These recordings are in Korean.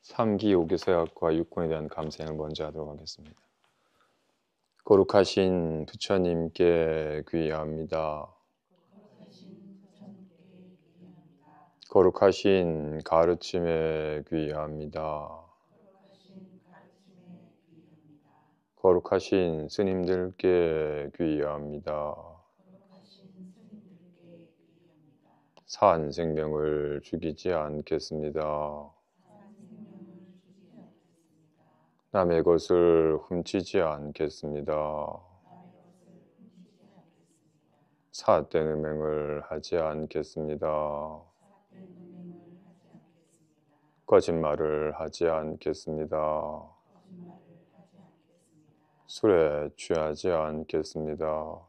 3기 오교서약과 육군에 대한 감상을 먼저 하도록 하겠습니다. 거룩하신 부처님께 귀의합니다. 거룩하신 가르침에 귀의합니다. 거룩하신 스님들께 귀의합니다. 산 생명을 죽이지 않겠습니다. 남의 것을 훔치지 않겠습니다. 삿된 음행을 하지 않겠습니다. 거짓말을 하지 않겠습니다. 술에 취하지 않겠습니다.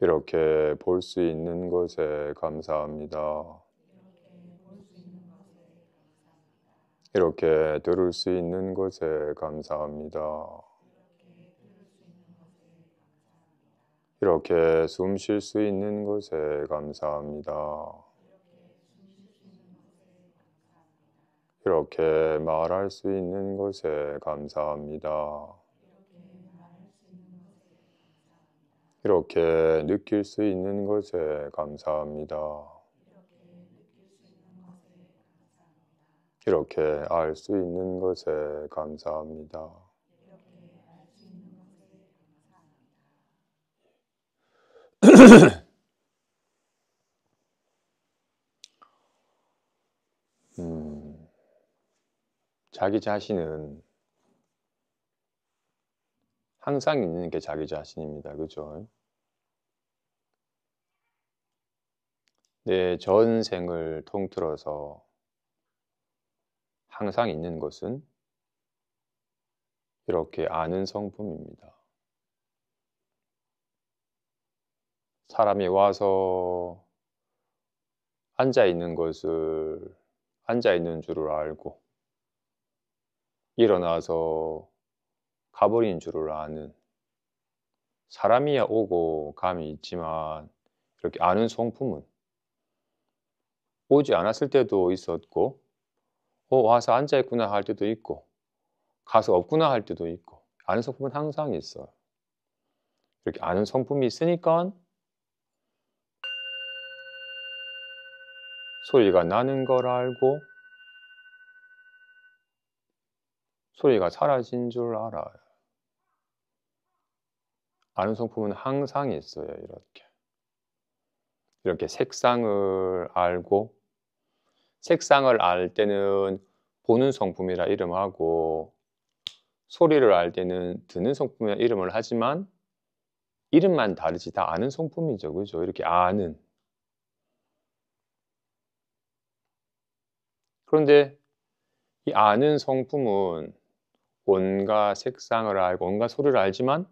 이렇게 볼 수 있는 것에 감사합니다. 이렇게 들을 수 있는 것에 감사합니다. 이렇게 숨 쉴 수 있는 것에 감사합니다. 이렇게 말할 수 있는 것에 감사합니다. 이렇게 느낄 수 있는 것에 감사합니다. 이렇게 알 수 있는 것에 감사합니다. 자기 자신은 항상 있는 게 자기 자신입니다. 그죠? 내 전생을 통틀어서 항상 있는 것은 이렇게 아는 성품입니다. 사람이 와서 앉아있는 것을 앉아있는 줄을 알고 일어나서 가버린 줄을 아는, 사람이야 오고 감이 있지만 이렇게 아는 성품은 오지 않았을 때도 있었고 와서 앉아있구나 할 때도 있고 가서 없구나 할 때도 있고 아는 성품은 항상 있어요. 이렇게 아는 성품이 있으니까 소리가 나는 걸 알고 소리가 사라진 줄 알아요. 아는 성품은 항상 있어요. 이렇게 색상을 알고, 색상을 알 때는 보는 성품이라 이름하고 소리를 알 때는 듣는 성품이라 이름을 하지만 이름만 다르지 다 아는 성품이죠. 그죠? 이렇게 아는. 그런데 이 아는 성품은 온갖 색상을 알고 온갖 소리를 알지만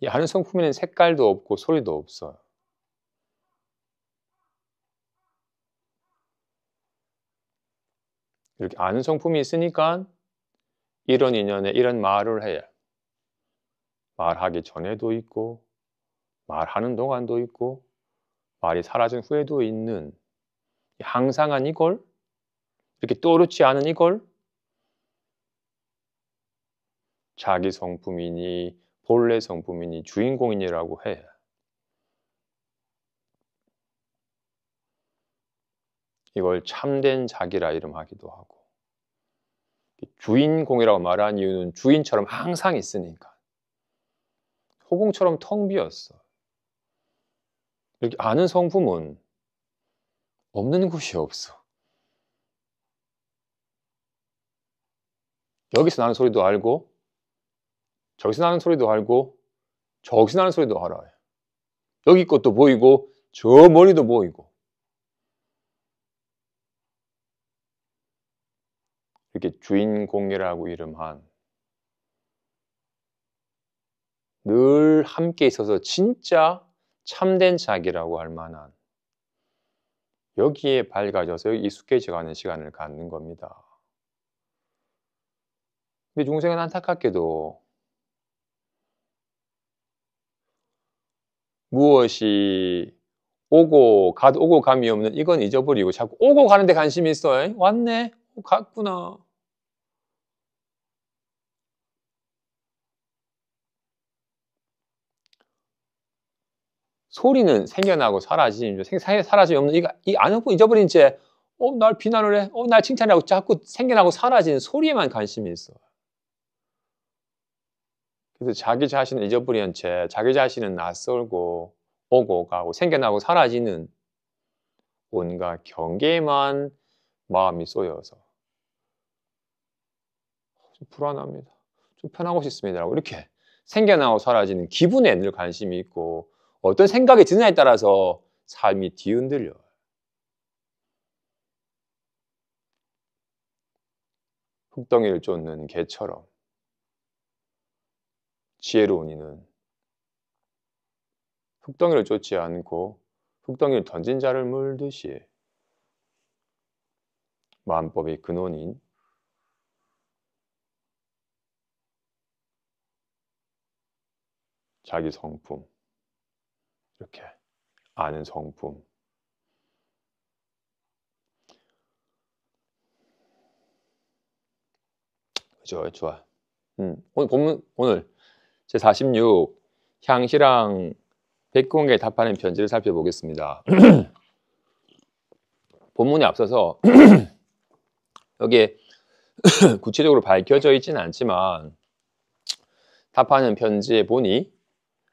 이 아는 성품에는 색깔도 없고 소리도 없어요. 이렇게 아는 성품이 있으니까 이런 인연에 이런 말을 해야 말하기 전에도 있고 말하는 동안도 있고 말이 사라진 후에도 있는 항상한 이걸, 이렇게 또렷지 않은 이걸 자기 성품이니 본래 성품이니 주인공이니라고 해. 이걸 참된 자기라 이름하기도 하고, 주인공이라고 말한 이유는 주인처럼 항상 있으니까. 호공처럼 텅 비었어. 이렇게 아는 성품은 없는 곳이 없어. 여기서 나는 소리도 알고 저기서 나는 소리도 알고 저기서 나는 소리도 알아요. 여기 것도 보이고 저 멀리도 보이고 이렇게 주인공이라고 이름한 늘 함께 있어서 진짜 참된 자기라고 할 만한 여기에 밝아져서 익숙해져가는 시간을 갖는 겁니다. 근데 중생은 안타깝게도 무엇이 오고 감이 없는 이건 잊어버리고 자꾸 오고 가는데 관심이 있어. 왔네? 갔구나. 소리는 생겨나고 사라지죠. 사라짐이 없는 이 안 하고 잊어버린 채 날 비난을 해. 날 칭찬하고 자꾸 생겨나고 사라지는 소리에만 관심이 있어. 그래서 자기 자신을 잊어버린 채 자기 자신은 낯설고 오고 가고 생겨나고 사라지는 온갖 경계에만 마음이 쏘여서 좀 불안합니다. 좀 편하고 싶습니다. 이렇게 생겨나고 사라지는 기분에 늘 관심이 있고 어떤 생각이 드느냐에 따라서 삶이 뒤흔들려요. 흙덩이를 쫓는 개처럼 지혜로운 이는 흙덩이를 쫓지 않고 흙덩이를 던진 자를 물듯이 마음법의 근원인 자기 성품, 이렇게 아는 성품, 그죠? 좋아. 오늘 본문, 오늘 제46 향시랑 백공에 답하는 편지를 살펴보겠습니다. 본문에 앞서서 여기에 구체적으로 밝혀져 있지는 않지만 답하는 편지에 보니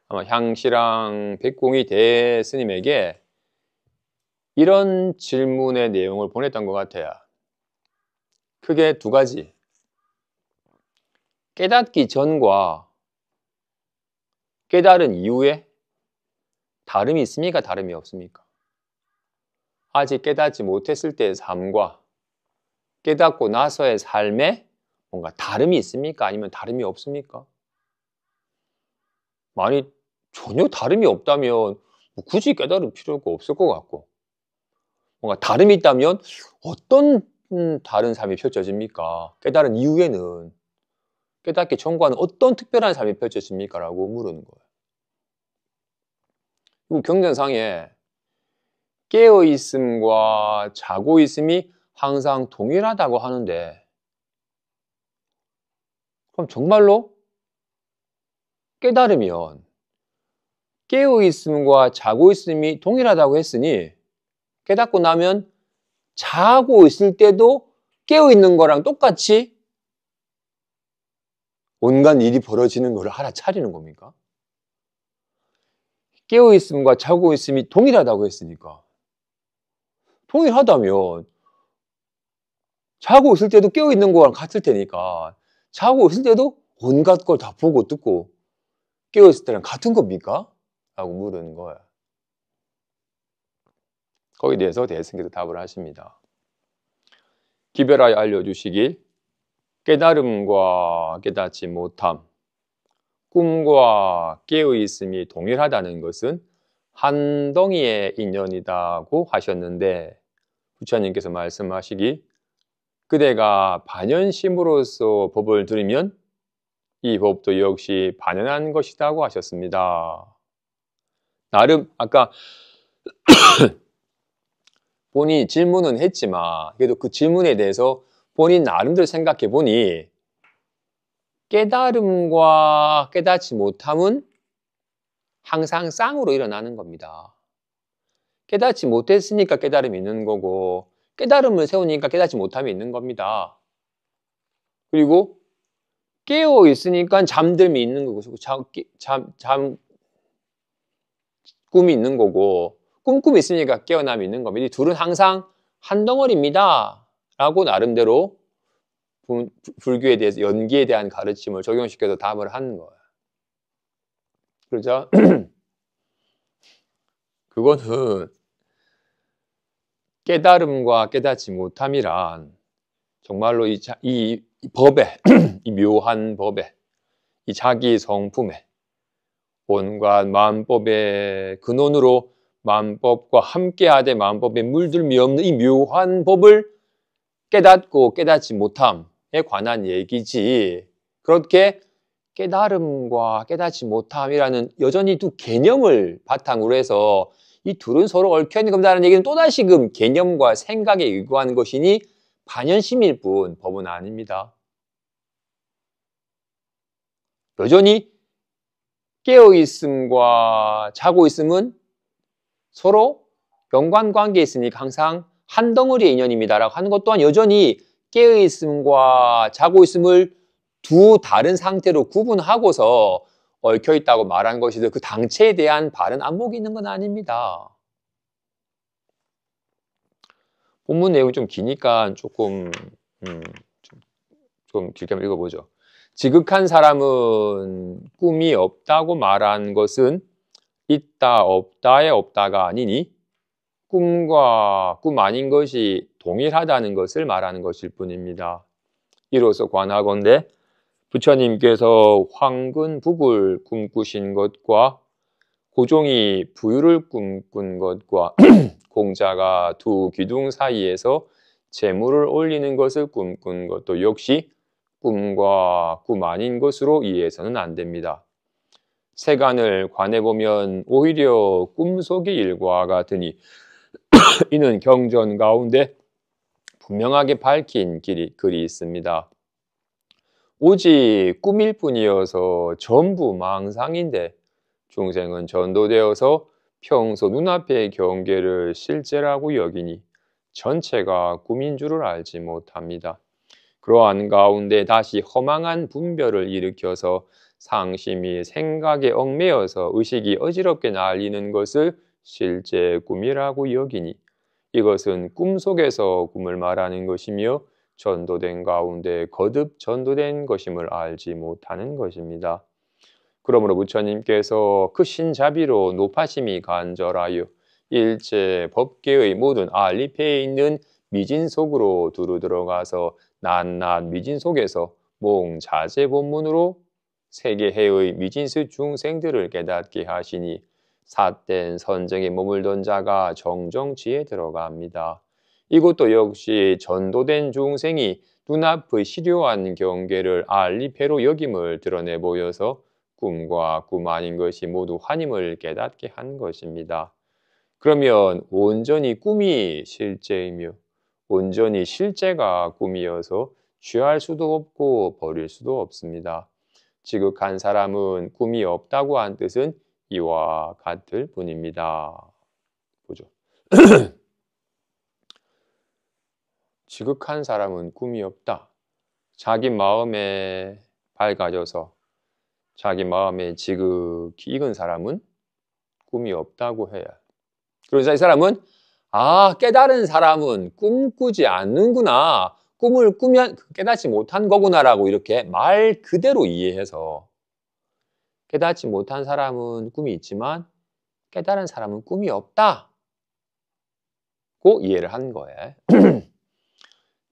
아마 향시랑 백공이 대스님에게 이런 질문의 내용을 보냈던 것 같아요. 크게 두 가지. 깨닫기 전과 깨달은 이후에 다름이 있습니까? 다름이 없습니까? 아직 깨닫지 못했을 때의 삶과 깨닫고 나서의 삶에 뭔가 다름이 있습니까? 아니면 다름이 없습니까? 만약 전혀 다름이 없다면 굳이 깨달을 필요가 없을 것 같고, 뭔가 다름이 있다면 어떤 다른 삶이 펼쳐집니까? 깨달은 이후에는, 깨닫기 전과는 어떤 특별한 삶이 펼쳐집니까? 라고 물은 거예요. 그리고 경전상에 깨어있음과 자고 있음이 항상 동일하다고 하는데, 그럼 정말로 깨달으면 깨어있음과 자고 있음이 동일하다고 했으니 깨닫고 나면 자고 있을 때도 깨어있는 거랑 똑같이 온갖 일이 벌어지는 거를 알아차리는 겁니까? 깨어있음과 자고 있음이 동일하다고 했으니까, 동일하다면 자고 있을 때도 깨어있는 거랑 같을 테니까 자고 있을 때도 온갖 걸 다 보고 듣고 깨어있을 때랑 같은 겁니까? 라고 물은 거예요. 거기에 대해서 대승께서 답을 하십니다. 기별하여 알려주시길 깨달음과 깨닫지 못함, 꿈과 깨어있음이 동일하다는 것은 한 덩이의 인연이라고 하셨는데, 부처님께서 말씀하시기 그대가 반연심으로써 법을 들으면 이 법도 역시 반연한 것이라고 하셨습니다. 나름 아까 본인이 질문은 했지만 그래도 그 질문에 대해서 본인 나름대로 생각해 보니 깨달음과 깨닫지 못함은 항상 쌍으로 일어나는 겁니다. 깨닫지 못했으니까 깨달음이 있는 거고 깨달음을 세우니까 깨닫지 못함이 있는 겁니다. 그리고 깨어 있으니까 잠들미 있는 거고 꿈이 있는 거고 꿈이 있으니까 깨어남이 있는 겁니다. 이 둘은 항상 한 덩어리입니다 라고 나름대로 불교에 대해서 연기에 대한 가르침을 적용시켜서 답을 하는 거예요. 그렇죠? 그거는 깨달음과 깨닫지 못함이란 정말로 이 법에 이 묘한 법에 이 자기 성품에 온갖 마음법의 근원으로 마음법과 함께하되 마음법에 물들미 없는 이 묘한 법을 깨닫고 깨닫지 못함에 관한 얘기지, 그렇게 깨달음과 깨닫지 못함이라는 여전히 두 개념을 바탕으로 해서 이 둘은 서로 얽혀있는 겁니다라는 얘기는 또다시 개념과 생각에 의거하는 것이니 반연심일 뿐 법은 아닙니다. 여전히 깨어있음과 자고 있음은 서로 연관관계에 있으니 항상 한 덩어리의 인연입니다라고 하는 것 또한 여전히 깨어있음과 자고 있음을 두 다른 상태로 구분하고서 얽혀있다고 말한 것이죠. 그 당체에 대한 바른 안목이 있는 건 아닙니다. 본문 내용이 좀 기니까 조금 길게 한번 읽어보죠. 지극한 사람은 꿈이 없다고 말한 것은 있다 없다의 없다가 아니니 꿈과 꿈 아닌 것이 동일하다는 것을 말하는 것일 뿐입니다. 이로써 관하건대 부처님께서 황근북을 꿈꾸신 것과 고종이 부유를 꿈꾼 것과 공자가 두 기둥 사이에서 재물을 올리는 것을 꿈꾼 것도 역시 꿈과 꿈 아닌 것으로 이해해서는 안 됩니다. 세간을 관해보면 오히려 꿈속의 일과 같으니 이는 경전 가운데 분명하게 밝힌 글이 있습니다. 오직 꿈일 뿐이어서 전부 망상인데 중생은 전도되어서 평소 눈앞의 경계를 실제라고 여기니 전체가 꿈인 줄을 알지 못합니다. 그러한 가운데 다시 허망한 분별을 일으켜서 상심이 생각에 얽매여서 의식이 어지럽게 날리는 것을 실제 꿈이라고 여기니 이것은 꿈속에서 꿈을 말하는 것이며 전도된 가운데 거듭 전도된 것임을 알지 못하는 것입니다. 그러므로 부처님께서 크신 자비로 높아심이 간절하여 일체 법계의 모든 알리페에 있는 미진 속으로 두루 들어가서 낱낱 미진 속에서 몽자제 본문으로 세계해의 미진수 중생들을 깨닫게 하시니 삿된 선정에 머물던 자가 정정지에 들어갑니다. 이것도 역시 전도된 중생이 눈앞의 시료한 경계를 알리페로 여김을 드러내 보여서 꿈과 꿈 아닌 것이 모두 환임을 깨닫게 한 것입니다. 그러면 온전히 꿈이 실제이며 온전히 실제가 꿈이어서 취할 수도 없고 버릴 수도 없습니다. 지극한 사람은 꿈이 없다고 한 뜻은 이와 같을 뿐입니다. 보죠. 지극한 사람은 꿈이 없다. 자기 마음에 밝아져서 자기 마음에 지극히 익은 사람은 꿈이 없다고 해야. 그러자 이 사람은 깨달은 사람은 꿈꾸지 않는구나. 꿈을 꾸면 깨닫지 못한 거구나라고 이렇게 말 그대로 이해해서 깨닫지 못한 사람은 꿈이 있지만 깨달은 사람은 꿈이 없다고 이해를 한 거예요.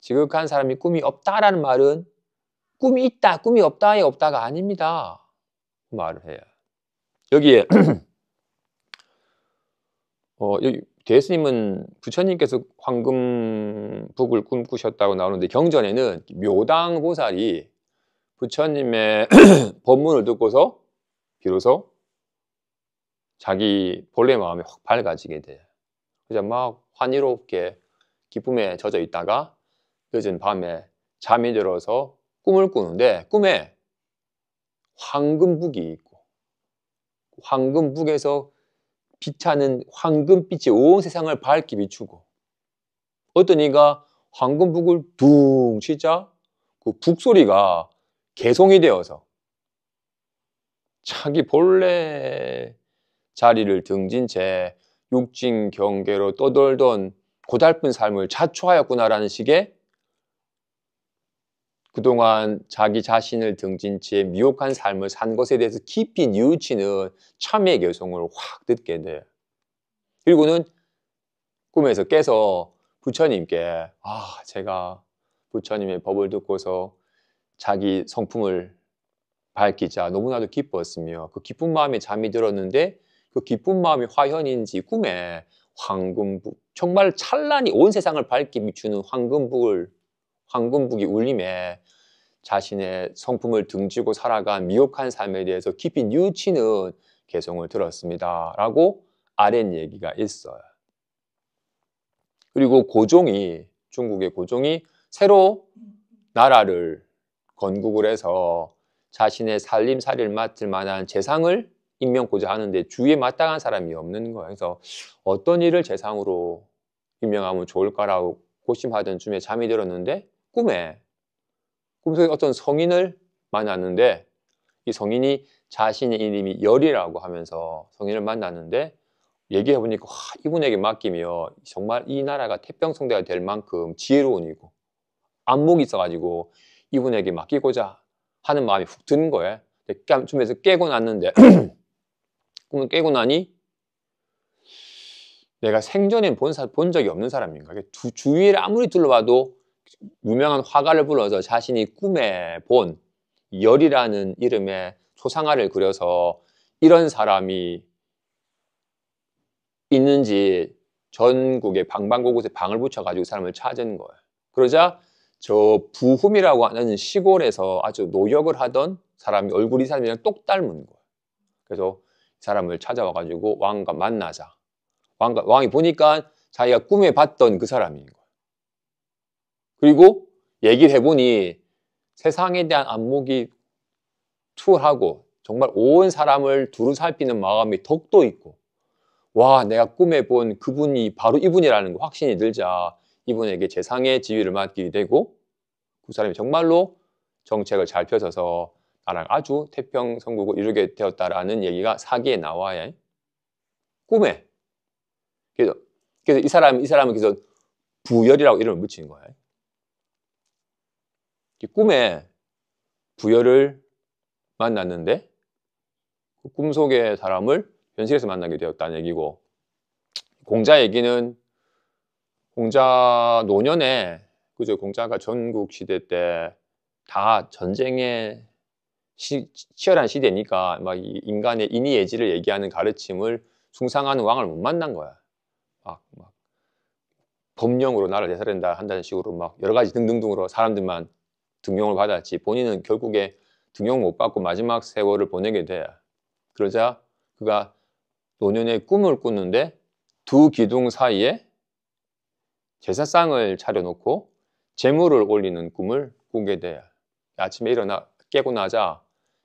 지극한 사람이 꿈이 없다라는 말은 꿈이 있다, 꿈이 없다의 없다가 아닙니다. 그 말을 해요. 여기에 여기 대스님은 부처님께서 황금북을 꿈꾸셨다고 나오는데 경전에는 묘당보살이 부처님의 법문을 듣고서 비로소 자기 본래 마음이 확 밝아지게 돼요. 그래서 막 환희롭게 기쁨에 젖어 있다가 늦은 밤에 잠이 들어서 꿈을 꾸는데 꿈에 황금북이 있고 황금북에서 빛하는 황금빛이 온 세상을 밝게 비추고 어떤 이가 황금북을 둥 치자 그 북소리가 개송이 되어서 자기 본래 자리를 등진 채 육진 경계로 떠돌던 고달픈 삶을 자초하였구나라는 식의 그동안 자기 자신을 등진 채 미혹한 삶을 산 것에 대해서 깊이 뉘우치는 참회의 개성을 확 듣게 돼. 그리고는 꿈에서 깨서 부처님께 제가 부처님의 법을 듣고서 자기 성품을 밝히자 너무나도 기뻤으며 그 기쁜 마음에 잠이 들었는데 그 기쁜 마음이 화현인지 꿈에 황금북 정말 찬란히 온 세상을 밝게 비추는 황금북이 울림에 자신의 성품을 등지고 살아간 미혹한 삶에 대해서 깊이 뉘우치는 개성을 들었습니다. 라고 아랫 얘기가 있어요. 그리고 고종이, 중국의 고종이 새로 나라를 건국을 해서 자신의 살림살이를 맡을 만한 재상을 임명고자 하는데 주위에 마땅한 사람이 없는 거예요. 그래서 어떤 일을 재상으로 임명하면 좋을까라고 고심하던 쯤에 잠이 들었는데 꿈속에 어떤 성인을 만났는데 이 성인이 자신의 이름이 열이라고 하면서 성인을 만났는데 얘기해보니까 이분에게 맡기면 정말 이 나라가 태평성대가 될 만큼 지혜로운 이고 안목이 있어가지고 이분에게 맡기고자 하는 마음이 훅 드는 거예요. 쯤에서 깨고 났는데 꿈을 깨고 나니 내가 생전엔 본 적이 없는 사람인가. 주위를 아무리 둘러봐도 유명한 화가를 불러서 자신이 꿈에 본 열이라는 이름의 초상화를 그려서 이런 사람이 있는지 전국의 방방곳곳에 방을 붙여가지고 사람을 찾은 거예요. 그러자 저 부흠이라고 하는 시골에서 아주 노역을 하던 사람이 얼굴이 이 사람이랑 똑 닮은 거예요. 그래서 이 사람을 찾아와가지고 왕과 만나자. 왕이 보니까 자기가 꿈에 봤던 그 사람인 거예요. 그리고 얘기를 해보니 세상에 대한 안목이 투월하고 정말 온 사람을 두루 살피는 마음이 덕도 있고 와, 내가 꿈에 본 그분이 바로 이분이라는 거 확신이 들자 이분에게 재상의 지위를 맡기게 되고 그 사람이 정말로 정책을 잘 펴서서 나랑 아주 태평성국을 이루게 되었다라는 얘기가 사기에 나와요. 꿈에. 그래서 이 사람은 그래서 부열이라고 이름을 붙인 거예요. 꿈에 부열을 만났는데 그 꿈속의 사람을 현실에서 만나게 되었다는 얘기고 공자 얘기는 공자 노년에 그죠? 공자가 전국 시대 때 다 전쟁에 치열한 시대니까 막 인간의 인의예지를 얘기하는 가르침을 숭상하는 왕을 못 만난 거야. 막 법령으로 나라를 되살린다 한다는 식으로 막 여러 가지 등등등으로 사람들만 등용을 받았지 본인은 결국에 등용 못 받고 마지막 세월을 보내게 돼. 그러자 그가 노년에 꿈을 꾸는데 두 기둥 사이에 제사상을 차려놓고 제물을 올리는 꿈을 꾸게 돼. 아침에 깨고 나자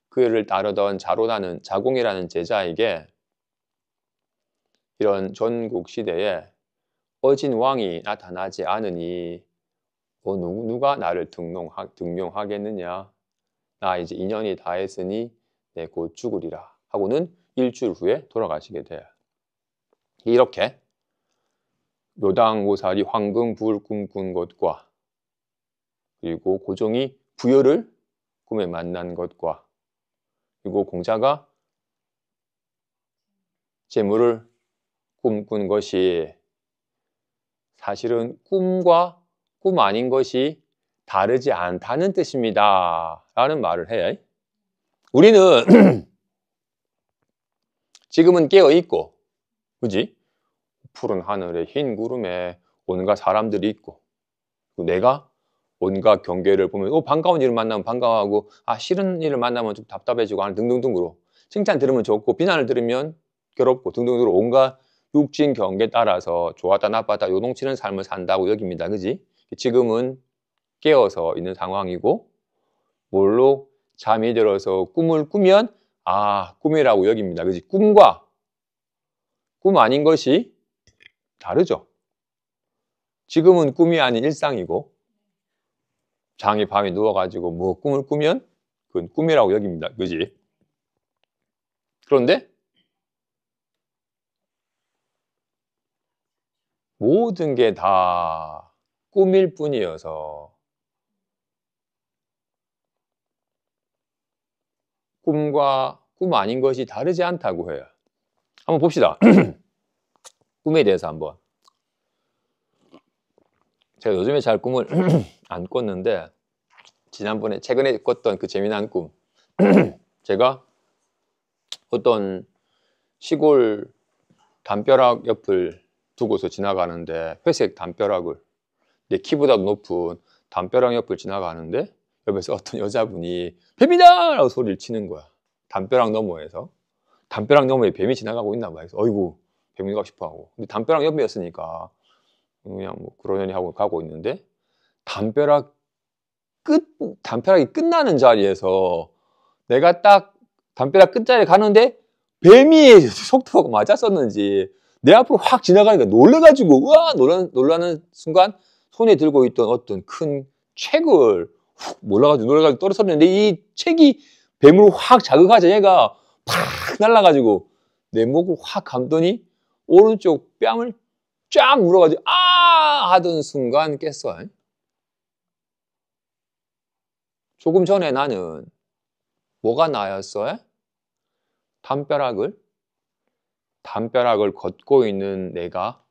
그를 따르던 자공이라는 제자에게 이런 전국 시대에 어진 왕이 나타나지 않으니 누가 나를 등용하겠느냐. 나 이제 인연이 다 했으니 내 곧 죽으리라 하고는 일주일 후에 돌아가시게 돼요. 이렇게 요당오살이 황금부를 꿈꾼 것과 그리고 고종이 부여를 꿈에 만난 것과 그리고 공자가 재물을 꿈꾼 것이 사실은 꿈과 꿈 아닌 것이 다르지 않다는 뜻입니다 라는 말을 해요. 우리는 지금은 깨어있고 그지? 푸른 하늘에 흰 구름에 온갖 사람들이 있고 내가 온갖 경계를 보면 반가운 일을 만나면 반가워하고 싫은 일을 만나면 좀 답답해지고 하는 등등등으로 칭찬 들으면 좋고 비난을 들으면 괴롭고 등등등으로 온갖 육진 경계에 따라서 좋았다 나빴다 요동치는 삶을 산다고 여깁니다. 그지? 지금은 깨어서 있는 상황이고 뭘로 잠이 들어서 꿈을 꾸면 꿈이라고 여깁니다. 그지? 꿈과 꿈 아닌 것이 다르죠. 지금은 꿈이 아닌 일상이고 장이 밤에 누워가지고 꿈을 꾸면 그건 꿈이라고 여깁니다. 그지? 그런데 모든 게 다 꿈일 뿐이어서 꿈과 꿈 아닌 것이 다르지 않다고 해요. 한번 봅시다. 꿈에 대해서 한번. 제가 요즘에 잘 꿈을 안 꿨는데 지난번에 최근에 꿨던 그 재미난 꿈 제가 어떤 시골 담벼락 옆을 두고서 지나가는데 회색 담벼락을 내 키보다 높은 담벼락 옆을 지나가는데 옆에서 어떤 여자분이 뱀이다! 라고 소리를 치는 거야. 담벼락 너머에서. 담벼락 너머에 뱀이 지나가고 있나 봐요. 그래서 어이구 뱀이 가고 싶어 하고. 근데 담벼락 옆이었으니까 그냥 뭐 그러려니 하고 가고 있는데 담벼락이 끝나는 자리에서 내가 딱 담벼락 끝자리에 가는데 뱀이 속도가 맞았었는지 내 앞으로 확 지나가니까 놀래가지고 우와 놀라는 순간 손에 들고 있던 어떤 큰 책을 훅 놀라가지고 떨어졌는데 이 책이 뱀으로 확 자극하자 얘가 팍 날아가지고 내 목을 확 감더니 오른쪽 뺨을 쫙 물어가지고 아 하던 순간 깼어. 조금 전에 나는 뭐가 나였어? 담벼락을 걷고 있는 내가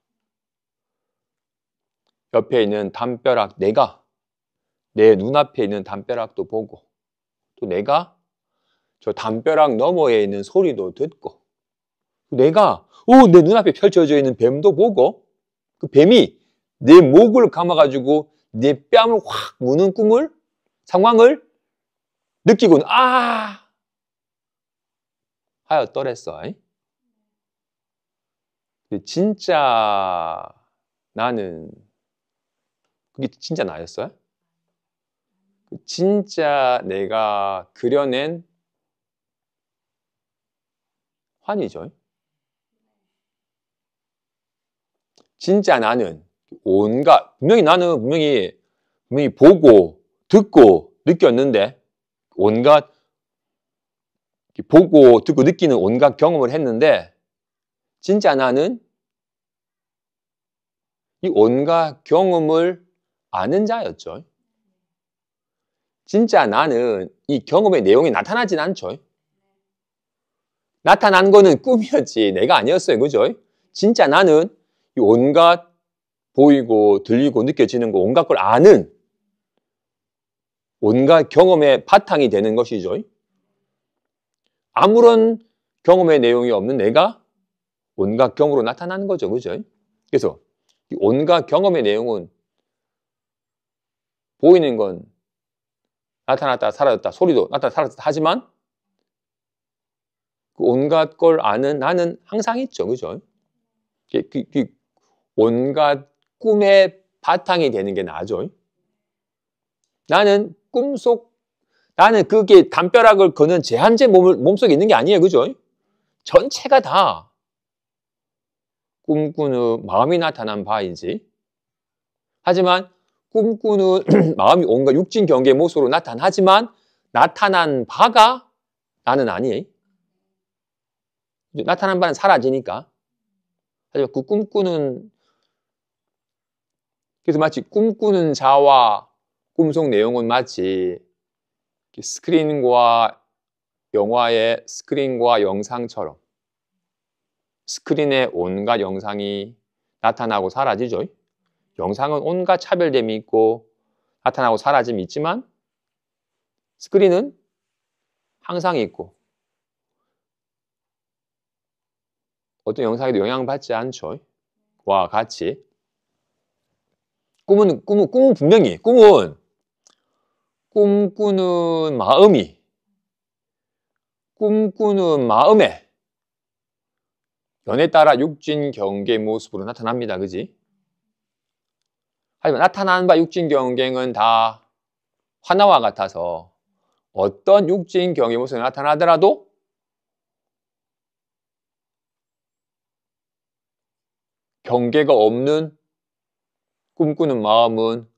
옆에 있는 담벼락 내 눈앞에 있는 담벼락도 보고 또 내가 저 담벼락 너머에 있는 소리도 듣고 내가 내 눈앞에 펼쳐져 있는 뱀도 보고 그 뱀이 내 목을 감아가지고 내 뺨을 확 무는 상황을 느끼고는 아 하였더랬어. 진짜 나는 그게 진짜 나였어요? 진짜 내가 그려낸 환이죠. 진짜 나는 분명히 보고 듣고 느꼈는데 온갖 보고 듣고 느끼는 온갖 경험을 했는데 진짜 나는 이 온갖 경험을 아는 자였죠. 진짜 나는 이 경험의 내용이 나타나진 않죠. 나타난 거는 꿈이었지 내가 아니었어요. 그죠? 진짜 나는 이 온갖 보이고 들리고 느껴지는 거 온갖 걸 아는 온갖 경험의 바탕이 되는 것이죠. 아무런 경험의 내용이 없는 내가 온갖 경험으로 나타나는 거죠. 그죠? 그래서 이 온갖 경험의 내용은 보이는 건 나타났다 사라졌다 소리도 나타났다 사라졌다 하지만 그 온갖 걸 아는 나는 항상 있죠. 그죠? 온갖 꿈의 바탕이 되는 게 나죠. 나는 나는 그게 담벼락을 거는 제 몸속에 있는 게 아니에요. 그죠? 전체가 다 꿈꾸는 마음이 나타난 바이지. 하지만 꿈꾸는 마음이 온갖 육진 경계의 모습으로 나타나지만 나타난 바가 나는 아니에요. 나타난 바는 사라지니까. 하지만 그 그래서 마치 꿈꾸는 자와 꿈속 내용은 마치 영화의 스크린과 영상처럼 스크린에 온갖 영상이 나타나고 사라지죠. 영상은 온갖 차별됨이 있고 나타나고 사라짐이 있지만 스크린은 항상 있고 어떤 영상에도 영향받지 않죠. 와 같이 꿈은 분명히 꿈꾸는 마음에 연에 따라 육진 경계의 모습으로 나타납니다. 그지? 하지만 나타난 바 육진 경계는 다 하나와 같아서 어떤 육진 경계의 모습이 나타나더라도 경계가 없는 꿈꾸는 마음은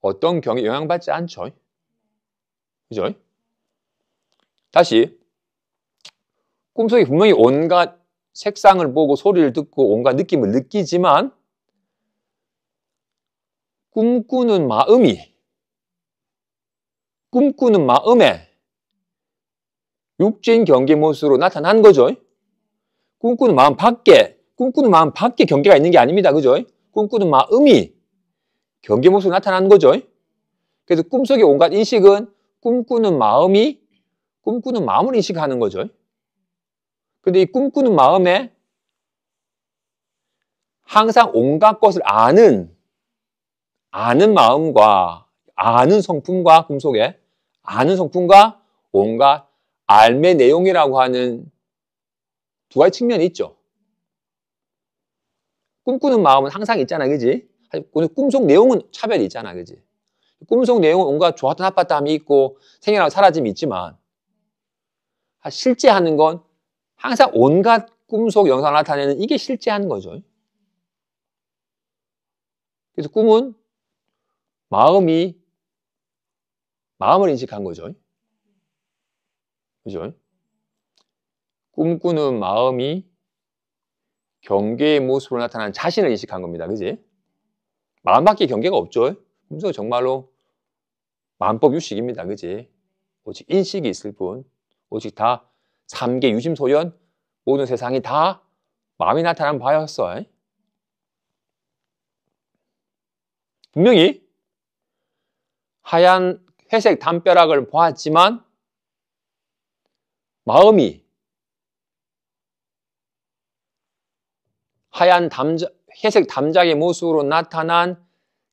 어떤 경계에 영향받지 않죠. 그죠? 다시 꿈속에 분명히 온갖 색상을 보고 소리를 듣고 온갖 느낌을 느끼지만 꿈꾸는 마음에 육진 경계 모습으로 나타난 거죠. 꿈꾸는 마음 밖에 경계가 있는 게 아닙니다. 그죠? 꿈꾸는 마음이 경계 모습으로 나타난 거죠. 그래서 꿈속의 온갖 인식은 꿈꾸는 마음을 인식하는 거죠. 근데 이 꿈꾸는 마음에 항상 온갖 것을 아는 마음과 아는 성품과 꿈속에 아는 성품과 온갖 알매 내용이라고 하는 두 가지 측면이 있죠. 꿈꾸는 마음은 항상 있잖아, 그지? 오늘 꿈속 내용은 차별이 있잖아, 그지? 꿈속 내용은 온갖 좋았다 나빴다 함이 있고 생겨나고 사라짐이 있지만 실제 하는 건 항상 온갖 꿈속 영상을 나타내는 이게 실제 하는 거죠. 그래서 꿈은 마음을 인식한 거죠. 그죠? 꿈꾸는 마음이 경계의 모습으로 나타나는 자신을 인식한 겁니다. 그지? 마음밖에 경계가 없죠. 꿈속은 정말로 마음법 유식입니다. 그지? 오직 인식이 있을 뿐, 오직 다 삼계 유심소연, 모든 세상이 다 마음이 나타난 바였어. 분명히 하얀 회색 담벼락을 보았지만 마음이 하얀 회색 담작의 모습으로 나타난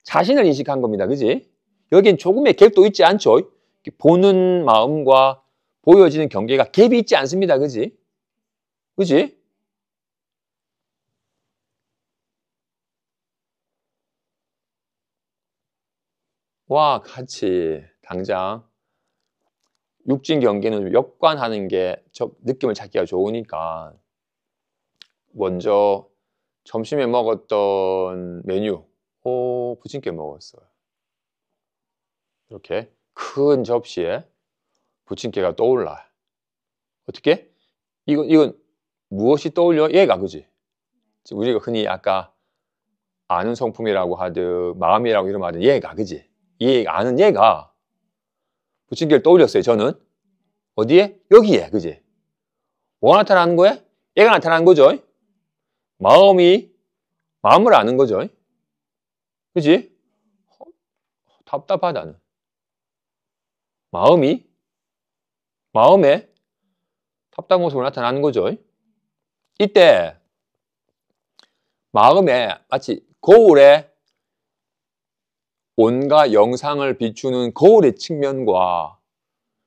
자신을 인식한 겁니다. 그지? 여긴 조금의 갭도 있지 않죠? 보는 마음과 보여지는 경계가 갭이 있지 않습니다. 그지? 그지? 와, 같이 당장 육진 경계는 역관하는 게 느낌을 찾기가 좋으니까 먼저 점심에 먹었던 메뉴, 부침개 먹었어요. 이렇게 큰 접시에 부침개가 떠올라. 어떻게? 이건 무엇이 떠올려? 얘가, 그지? 우리가 흔히 아까 아는 성품이라고 하듯 마음이라고 이런 말은 얘가, 그지? 아는 얘가 부침개를 떠올렸어요. 저는 어디에? 여기에, 그지? 뭐가 나타나는 거야? 얘가 나타나는 거죠. 마음을 아는 거죠. 그지? 답답하다는. 마음에 답답한 모습으로 나타나는 거죠. 이때 마음에 마치 거울에 온갖 영상을 비추는 거울의 측면과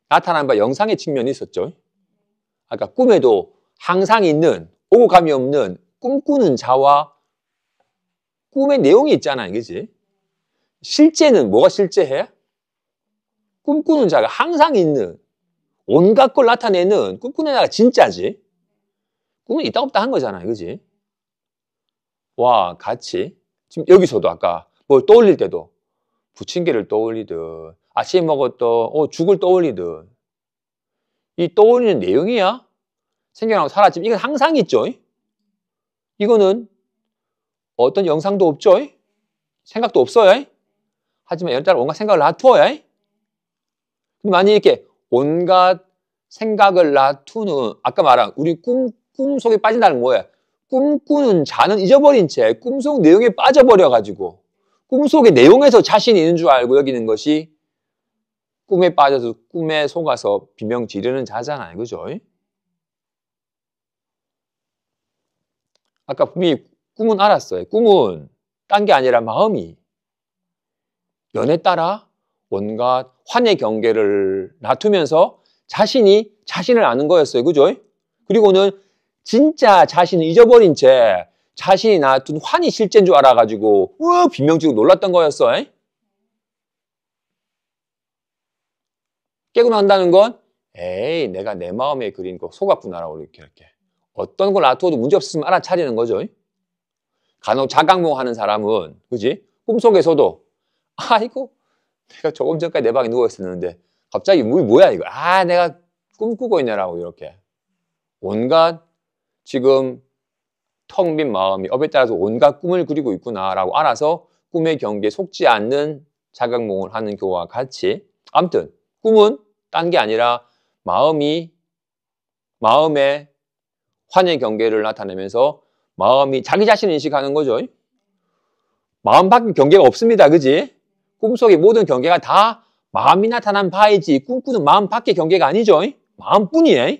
나타난 바 영상의 측면이 있었죠. 아까 꿈에도 항상 있는 오고 감이 없는 꿈꾸는 자와 꿈의 내용이 있잖아요. 그지? 실제는 뭐가 실제해? 꿈꾸는 자가 항상 있는 온갖 걸 나타내는 꿈꾸는 자가 진짜지. 꿈은 있다 없다 한 거잖아요. 그지? 와, 같이 지금 여기서도 아까 뭘 떠올릴 때도 부침개를 떠올리든 아침에 먹었던 죽을 떠올리든 이 떠올리는 내용이야 생겨나고 사라지면 이건 항상 있죠. 이거는 어떤 영상도 없죠. 생각도 없어요. 하지만 여러 따라 온갖 생각을 놔두어요. 만약에 이렇게 온갖 생각을 놔두는 아까 말한 우리 꿈 속에 빠진다는 뭐예요? 꿈꾸는 자는 잊어버린 채 꿈속 내용에 빠져버려가지고 꿈속의 내용에서 자신이 있는 줄 알고 여기는 것이 꿈에 빠져서 꿈에 속아서 비명 지르는 자잖아요. 그죠? 아까 분명히 꿈은 알았어요. 꿈은 딴 게 아니라 마음이 연에 따라 온갖 환의 경계를 놔두면서 자신이 자신을 아는 거였어요. 그죠? 그리고는 진짜 자신을 잊어버린 채 자신이 놔둔 환이 실제인 줄 알아가지고 비명 지르고 놀랐던 거였어. 깨고 난다는 건 에이 내가 내 마음에 그린 거 속았구나라고 이렇게 어떤 걸 놔두어도 문제없으면 알아차리는 거죠. 간혹 자각몽 하는 사람은 그지? 꿈속에서도 아이고 내가 조금 전까지 내 방에 누워있었는데 갑자기 뭐야 이거 내가 꿈꾸고 있네라고 이렇게 온갖 지금 텅 빈 마음이 업에 따라서 온갖 꿈을 그리고 있구나라고 알아서 꿈의 경계에 속지 않는 자각몽을 하는 경우와 같이 아무튼 꿈은 딴 게 아니라 마음의 환의 경계를 나타내면서 마음이 자기 자신을 인식하는 거죠. 마음 밖에 경계가 없습니다. 그지? 꿈속의 모든 경계가 다 마음이 나타난 바이지 꿈꾸는 마음 밖의 경계가 아니죠. 마음뿐이에요.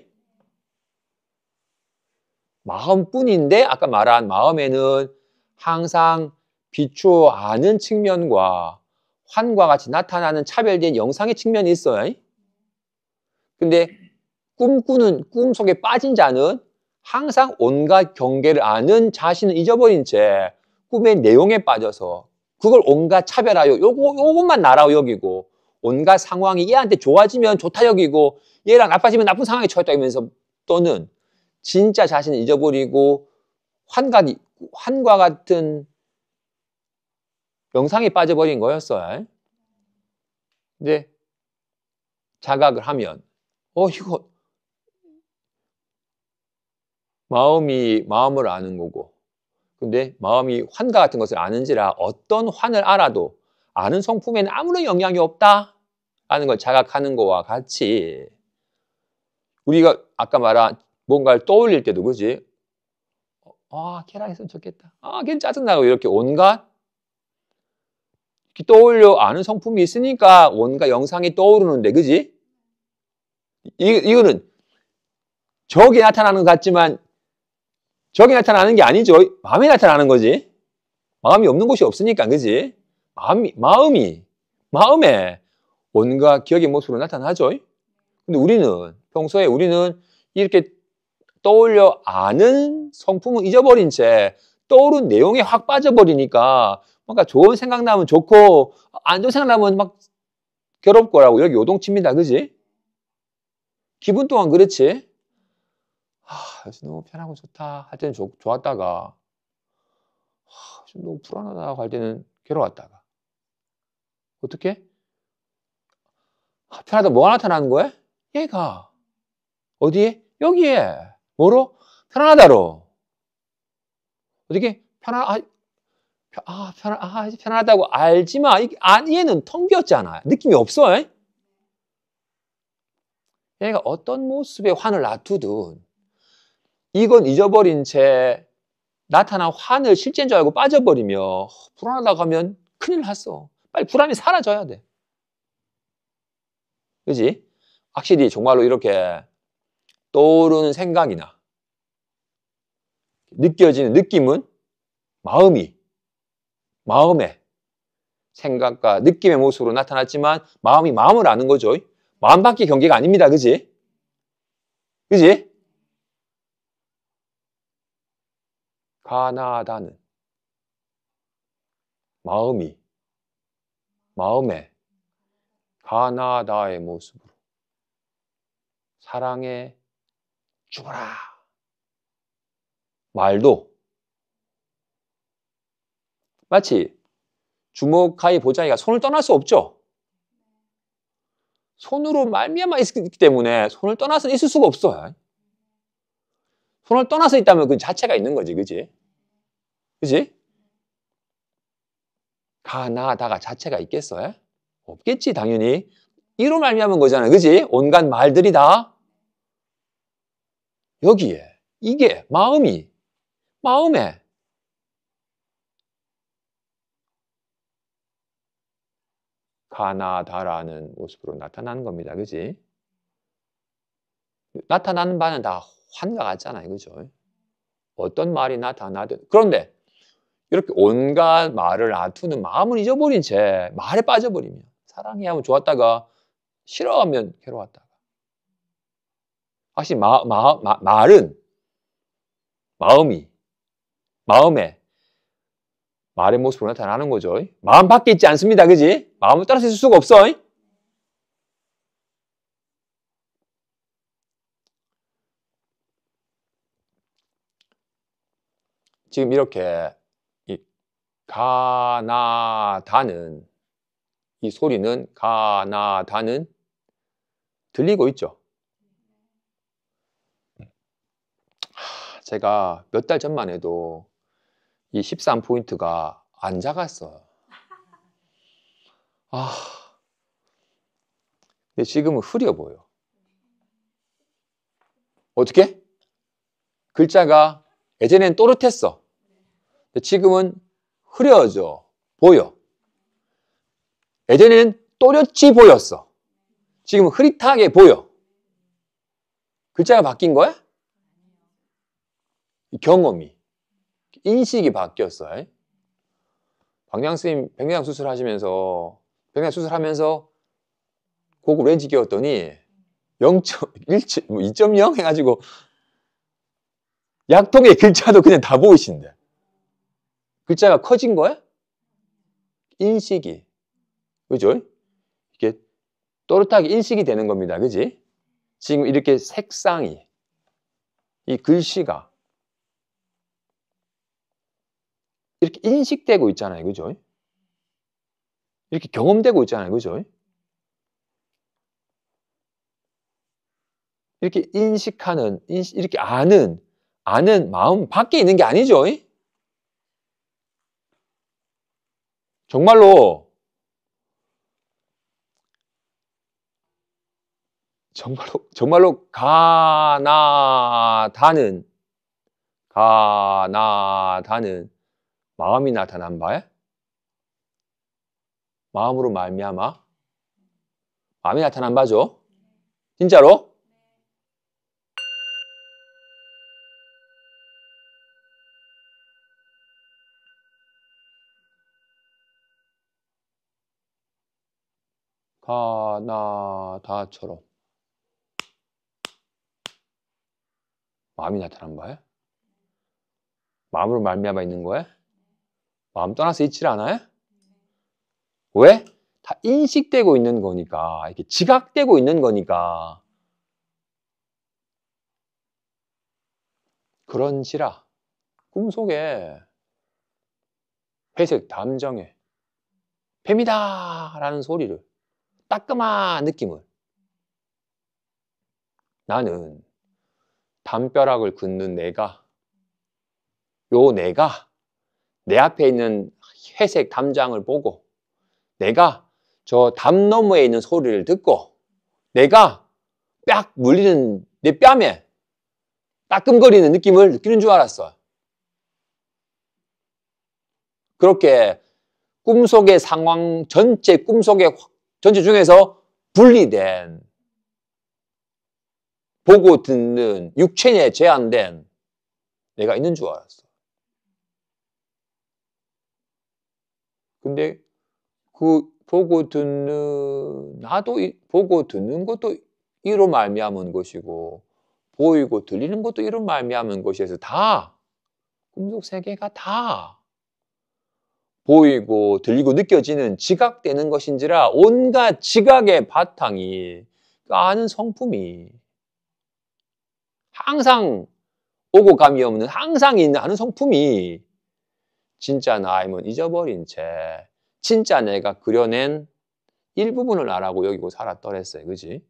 마음뿐인데 아까 말한 마음에는 항상 비추어 아는 측면과 환과 같이 나타나는 차별된 영상의 측면이 있어요. 근데 꿈속에 빠진 자는 항상 온갖 경계를 아는 자신을 잊어버린 채 꿈의 내용에 빠져서 그걸 온갖 차별하여 요것만 나라고 여기고 온갖 상황이 얘한테 좋아지면 좋다 여기고 얘랑 나빠지면 나쁜 상황에 처했다 이러면서 또는 진짜 자신을 잊어버리고 환과 같은 영상에 빠져버린 거였어요. 근데 자각을 하면 이거 마음이 마음을 아는 거고 근데 마음이 환과 같은 것을 아는지라 어떤 환을 알아도 아는 성품에는 아무런 영향이 없다라는 걸 자각하는 거와 같이 우리가 아까 말한 뭔가를 떠올릴 때도 그지? 걔랑 했으면 좋겠다. 걔는 짜증나고 이렇게 온갖 이렇게 떠올려 아는 성품이 있으니까 온갖 영상이 떠오르는데 그지? 이거는 저게 나타나는 것 같지만 저게 나타나는 게 아니죠. 마음이 나타나는 거지. 마음이 없는 곳이 없으니까 그지? 마음에 온갖 기억의 모습으로 나타나죠. 근데 평소에 우리는 이렇게 떠올려 아는 성품은 잊어버린 채 떠오른 내용에 확 빠져버리니까 뭔가 좋은 생각 나면 좋고 안 좋은 생각 나면 막 괴롭고라고 여기 요동칩니다. 그지? 기분 또한 그렇지. 요즘 너무 편하고 좋다 할 때는 좋았다가 요즘 너무 불안하다고 할 때는 괴로웠다가 어떻게? 편하다 뭐가 나타나는 거야? 얘가 어디에? 여기에 뭐로? 편안하다로 어떻게? 편안하다고 알지만 얘는 텅 비었잖아. 느낌이 없어. 얘가 어떤 모습의 환을 놔두든 이건 잊어버린 채 나타난 환을 실제인 줄 알고 빠져버리며 불안하다고 하면 큰일 났어. 빨리 불안이 사라져야 돼. 그지? 확실히 정말로 이렇게 떠오르는 생각이나 느껴지는 느낌은 마음의 생각과 느낌의 모습으로 나타났지만 마음이 마음을 아는 거죠. 마음 밖의 경계가 아닙니다. 그지? 그지? 가나다는 마음의 가나다의 모습으로 사랑에 죽어라. 말도 마치 주먹하이 보자기가 손을 떠날 수 없죠. 손으로 말미암아 있기 때문에 손을 떠나서 있을 수가 없어요. 손을 떠나서 있다면 그 자체가 있는 거지. 그지? 그지? 가나다가 자체가 있겠어요? 없겠지 당연히. 이로 말미암은 거잖아요. 그지? 온갖 말들이 다 여기에 이게 마음에 가나다라는 모습으로 나타나는 겁니다. 그지? 나타나는 바는 다 환과 같잖아요. 그죠? 어떤 말이 나타나든. 그런데 이렇게 온갖 말을 놔두는 마음을 잊어버린 채 말에 빠져버리면 사랑해 하면 좋았다가 싫어하면 괴로웠다가 확실히 말은 마음에 말의 모습으로 나타나는 거죠. 마음 밖에 있지 않습니다. 그지? 마음을 따라서 있을 수가 없어. 지금 이렇게 가나다는 이 소리는 가나다는 들리고 있죠. 제가 몇 달 전만 해도 이 13포인트가 안 작았어요. 근데 지금은 흐려 보여. 어떻게? 글자가 예전엔 또렷했어. 근데 지금은 흐려져 보여. 예전에는 또렷이 보였어. 지금은 흐릿하게 보여. 글자가 바뀐 거야? 경험이, 인식이 바뀌었어요. 박양 스님 백내장 수술하시면서 백내장 수술하면서 고급 렌즈 끼웠더니 2.0 해가지고 약통의 글자도 그냥 다 보이신대. 글자가 커진 거야? 인식이. 그죠? 이게 또렷하게 인식이 되는 겁니다. 그지? 지금 이렇게 색상이, 이 글씨가 이렇게 인식되고 있잖아요. 그죠? 이렇게 경험되고 있잖아요. 그죠? 이렇게 인식하는, 이렇게 아는 마음 밖에 있는 게 아니죠. 정말로 가나다는 마음이 나타난 바에 마음으로 말미암아 마음이 나타난 바죠. 진짜로? 가나다처럼 마음이 나타난 바에 마음으로 말미암아 있는 거에 마음 떠나서 있질 않아요? 왜? 다 인식되고 있는 거니까, 이렇게 지각되고 있는 거니까. 그런지라 꿈속에 회색 담정에 뱀이다 라는 소리를, 따끔한 느낌을 나는 담벼락을 긋는 내가 내 앞에 있는 회색 담장을 보고 내가 저 담 너머에 있는 소리를 듣고 내가 빡 물리는 내 뺨에 따끔거리는 느낌을 느끼는 줄 알았어. 그렇게 꿈속의 상황 전체 중에서 분리된 보고 듣는 육체에 제한된 내가 있는 줄 알았어. 근데 그 보고 듣는 것도 이로 말미암은 것이고 보이고 들리는 것도 이로 말미암은 것이어서 다 꿈속 세계가 다 보이고 들리고 느껴지는 지각되는 것인지라 온갖 지각의 바탕이 그 아는 성품이 항상 오고 감이 없는 항상 있는 아는 성품이 진짜 나임은 잊어버린 채 진짜 내가 그려낸 일부분을 나라고 여기고 살았더랬어요. 그지?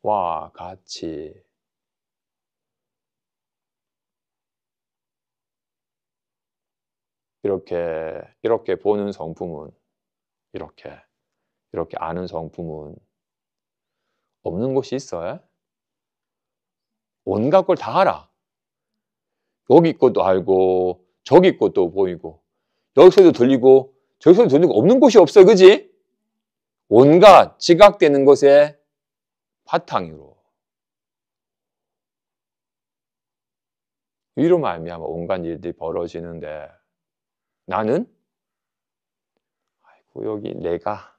와 같이 이렇게 보는 성품은 이렇게 아는 성품은 없는 곳이 있어요? 온갖 걸 다 알아. 여기 것도 알고 저기 것도 보이고 여기서도 들리고 저기서도 들리고 없는 곳이 없어. 그지? 온갖 지각되는 것의 바탕으로 위로 말미암아 온갖 일들이 벌어지는데 나는 아이고 여기 내가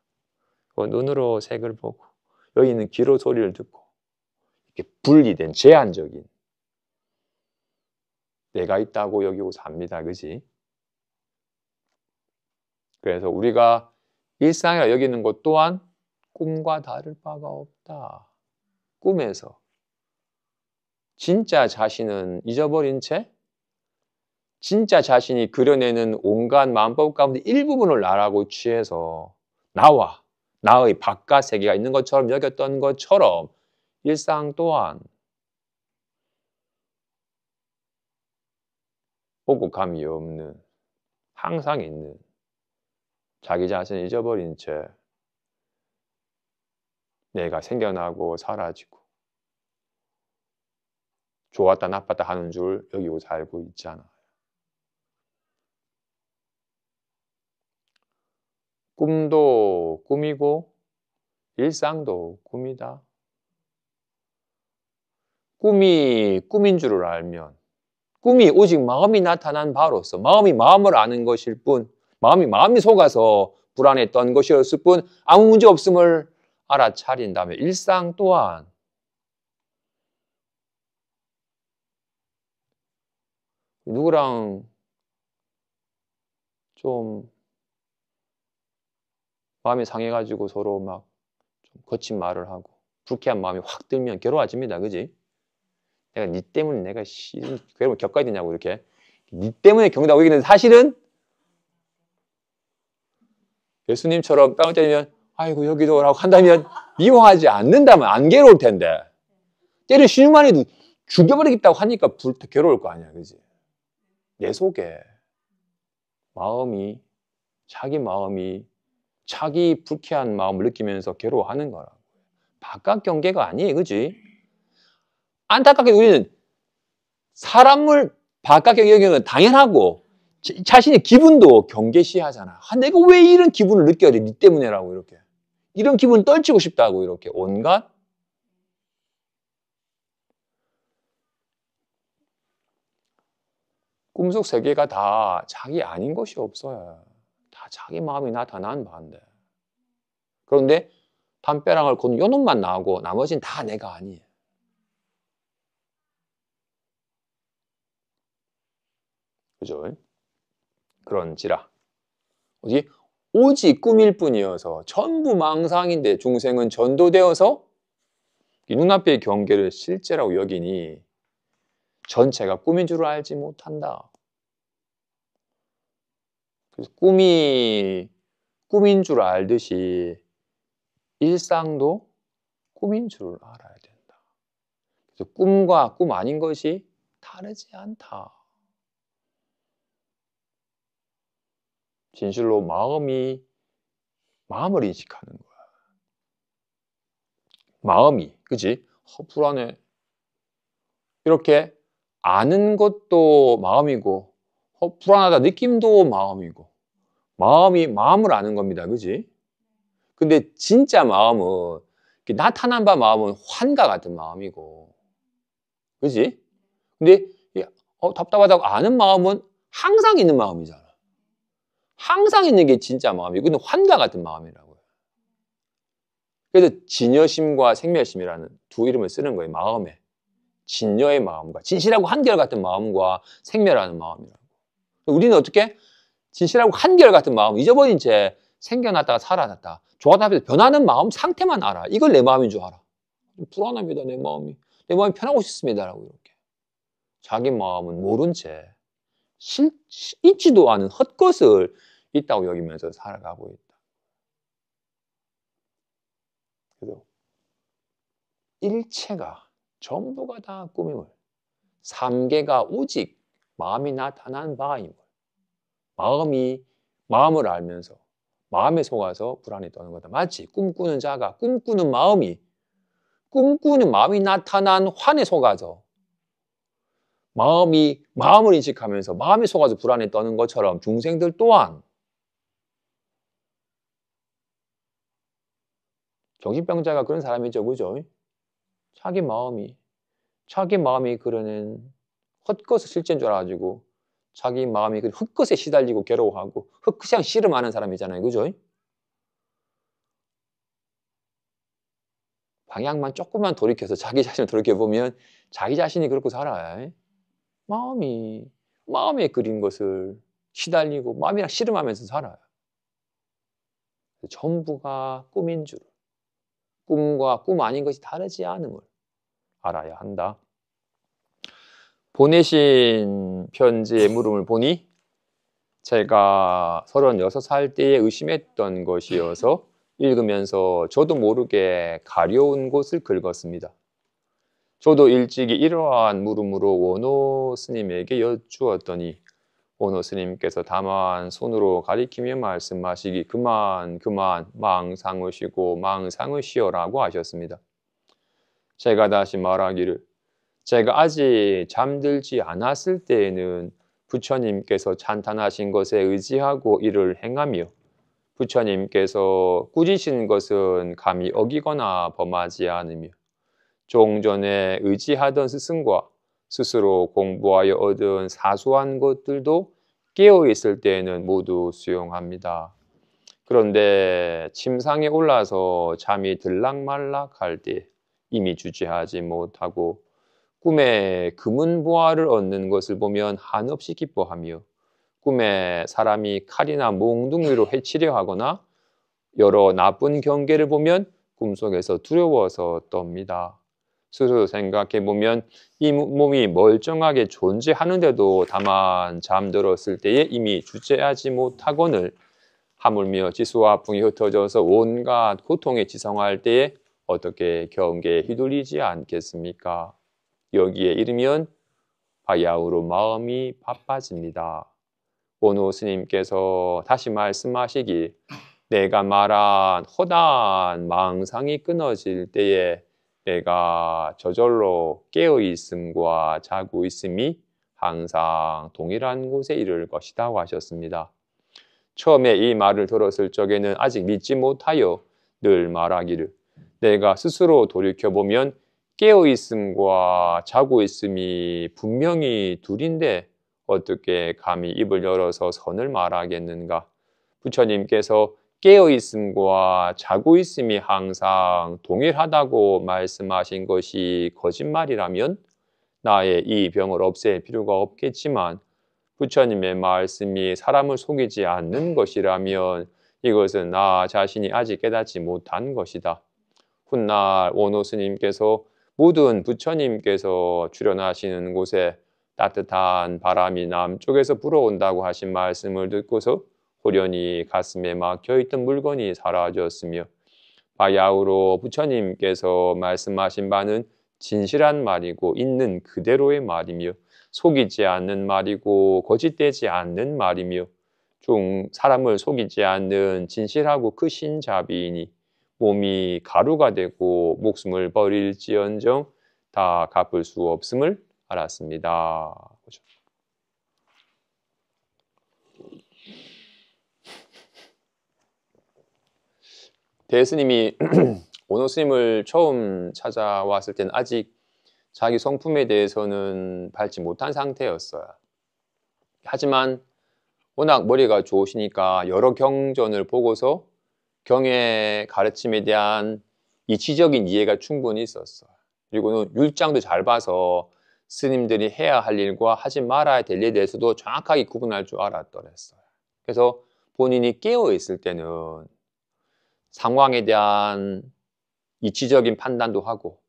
눈으로 색을 보고 여기 있는 귀로 소리를 듣고 이렇게 분리된 제한적인 내가 있다고 여기고 삽니다. 그지? 그래서 우리가 일상이라 여기는 것 또한 꿈과 다를 바가 없다. 꿈에서 진짜 자신은 잊어버린 채 진짜 자신이 그려내는 온갖 마음법 가운데 일부분을 나라고 취해서 나의 바깥 세계가 있는 것처럼 여겼던 것처럼 일상 또한 오고 감이 없는 항상 있는 자기 자신을 잊어버린 채 내가 생겨나고 사라지고 좋았다 나빴다 하는 줄 여기고 살고 있잖아요. 꿈도 꿈이고 일상도 꿈이다. 꿈이 꿈인 줄을 알면 꿈이 오직 마음이 나타난 바로서 마음이 마음을 아는 것일 뿐 마음이 속아서 불안했던 것이었을 뿐 아무 문제 없음을 알아차린다면 일상 또한 누구랑 좀 마음이 상해가지고 서로 막 좀 거친 말을 하고 불쾌한 마음이 확 들면 괴로워집니다. 그지? 내가 니 때문에 내가 괴로움을 겪어야 되냐고 이렇게. 니 때문에 겪는다고 얘기했는데 사실은 예수님처럼 뺨을 때리면 아이고 여기도 라고 한다면 미워하지 않는다면 안 괴로울 텐데 때려 쉬는만 해도 죽여버리겠다고 하니까 괴로울 거 아니야. 그지? 내 속에 마음이 자기 불쾌한 마음을 느끼면서 괴로워하는 거라고. 바깥 경계가 아니에요. 그지? 안타깝게 우리는 사람을 바깥 경계는 당연하고 자신의 기분도 경계시하잖아. 내가 왜 이런 기분을 느껴야 돼? 니 때문에라고 이렇게. 이런 기분 떨치고 싶다고 이렇게 온갖 꿈속 세계가 다 자기 아닌 것이 없어요. 다 자기 마음이 나타난 바인데. 그런데 담벼락을 걷는 요놈만 나오고 나머지는 다 내가 아니에요. 그죠? 그런지라 오직 꿈일 뿐이어서 전부 망상인데 중생은 전도되어서 이 눈앞의 경계를 실제라고 여기니 전체가 꿈인 줄 알지 못한다. 그래서 꿈인 줄 알듯이 일상도 꿈인 줄 알아야 된다. 그래서 꿈과 꿈 아닌 것이 다르지 않다. 진실로 마음을 인식하는 거야. 마음이, 그지? 불안해. 이렇게 아는 것도 마음이고, 불안하다 느낌도 마음이고, 마음이 마음을 아는 겁니다. 그지? 근데 진짜 마음은, 나타난 바 마음은 환과 같은 마음이고, 그지? 근데 답답하다고 아는 마음은 항상 있는 마음이잖아. 항상 있는 게 진짜 마음이고, 근데 환과 같은 마음이라고요. 그래서 진여심과 생멸심이라는 두 이름을 쓰는 거예요. 마음에. 진여의 마음과 진실하고 한결같은 마음과 생멸하는 마음이라고. 우리는 어떻게? 진실하고 한결같은 마음 잊어버린 채 생겨났다가 살아났다. 좋아하다 변하는 마음 상태만 알아. 이걸 내 마음인 줄 알아. 불안합니다. 내 마음이 편하고 싶습니다. 라고 이렇게. 자기 마음은 모른 채 있지도 않은 헛것을 있다고 여기면서 살아가고 있다. 그래서 일체가 전부가 다 꿈임을, 삼계가 오직 마음이 나타난 바임을, 마음을 알면서 마음에 속아서 불안이 떠는 거다. 마치 꿈꾸는 자가 꿈꾸는 마음이 나타난 환에 속아서 마음을 인식하면서 마음에 속아서 불안에 떠는 것처럼 중생들 또한 정신병자가 그런 사람이죠. 그죠? 자기 마음이 그러는 헛것을 실제인 줄 알아가지고 자기 마음이 그 헛것에 시달리고 괴로워하고 그냥 씨름하는 사람이잖아요. 그죠? 방향만 조금만 돌이켜서 자기 자신을 돌이켜보면 자기 자신이 그렇게 살아요. 마음에 그린 것을 시달리고 마음이랑 씨름하면서 살아요. 전부가 꿈인 줄, 꿈과 꿈 아닌 것이 다르지 않음을 알아야 한다. 보내신 편지의 물음을 보니 제가 36살 때에 의심했던 것이어서 읽으면서 저도 모르게 가려운 곳을 긁었습니다. 저도 일찍이 이러한 물음으로 원호 스님에게 여쭈었더니 원호 스님께서 다만 손으로 가리키며 말씀하시기 그만 망상으시고 망상으시오라고 하셨습니다. 제가 다시 말하기를 제가 아직 잠들지 않았을 때에는 부처님께서 찬탄하신 것에 의지하고 이를 행하며 부처님께서 꾸짖으신 것은 감히 어기거나 범하지 않으며 종전에 의지하던 스승과 스스로 공부하여 얻은 사소한 것들도 깨어있을 때에는 모두 수용합니다. 그런데 침상에 올라서 잠이 들락말락할 때 이미 주체하지 못하고 꿈에 금은보화를 얻는 것을 보면 한없이 기뻐하며 꿈에 사람이 칼이나 몽둥이로 해치려 하거나 여러 나쁜 경계를 보면 꿈속에서 두려워서 떱니다. 스스로 생각해 보면 이 몸이 멀쩡하게 존재하는데도 다만 잠들었을 때에 이미 주체하지 못하거늘 하물며 지수와 풍이 흩어져서 온갖 고통에 지성할 때에 어떻게 경계에 휘둘리지 않겠습니까? 여기에 이르면 바야흐로 마음이 바빠집니다. 오노 스님께서 다시 말씀하시기 내가 말한 허다한 망상이 끊어질 때에 내가 저절로 깨어있음과 자고 있음이 항상 동일한 곳에 이를 것이라고 하셨습니다. 처음에 이 말을 들었을 적에는 아직 믿지 못하여 늘 말하기를 내가 스스로 돌이켜보면 깨어있음과 자고 있음이 분명히 둘인데 어떻게 감히 입을 열어서 선을 말하겠는가. 부처님께서 깨어있음과 자고 있음이 항상 동일하다고 말씀하신 것이 거짓말이라면 나의 이 병을 없앨 필요가 없겠지만 부처님의 말씀이 사람을 속이지 않는 것이라면 이것은 나 자신이 아직 깨닫지 못한 것이다. 훗날 원호 스님께서 모든 부처님께서 출연하시는 곳에 따뜻한 바람이 남쪽에서 불어온다고 하신 말씀을 듣고서 호련히 가슴에 막혀있던 물건이 사라졌으며 바야흐로 부처님께서 말씀하신 바는 진실한 말이고 있는 그대로의 말이며 속이지 않는 말이고 거짓되지 않는 말이며 사람을 속이지 않는 진실하고 크신 자비이니 몸이 가루가 되고 목숨을 버릴지언정 다 갚을 수 없음을 알았습니다. 대스님이 원호 스님을 처음 찾아왔을 때는 아직 자기 성품에 대해서는 밟지 못한 상태였어요. 하지만 워낙 머리가 좋으시니까 여러 경전을 보고서 경의 가르침에 대한 이치적인 이해가 충분히 있었어요. 그리고는 율장도 잘 봐서 스님들이 해야 할 일과 하지 말아야 될 일에 대해서도 정확하게 구분할 줄 알았더랬어요. 그래서 본인이 깨어있을 때는 상황에 대한 이치적인 판단도 하고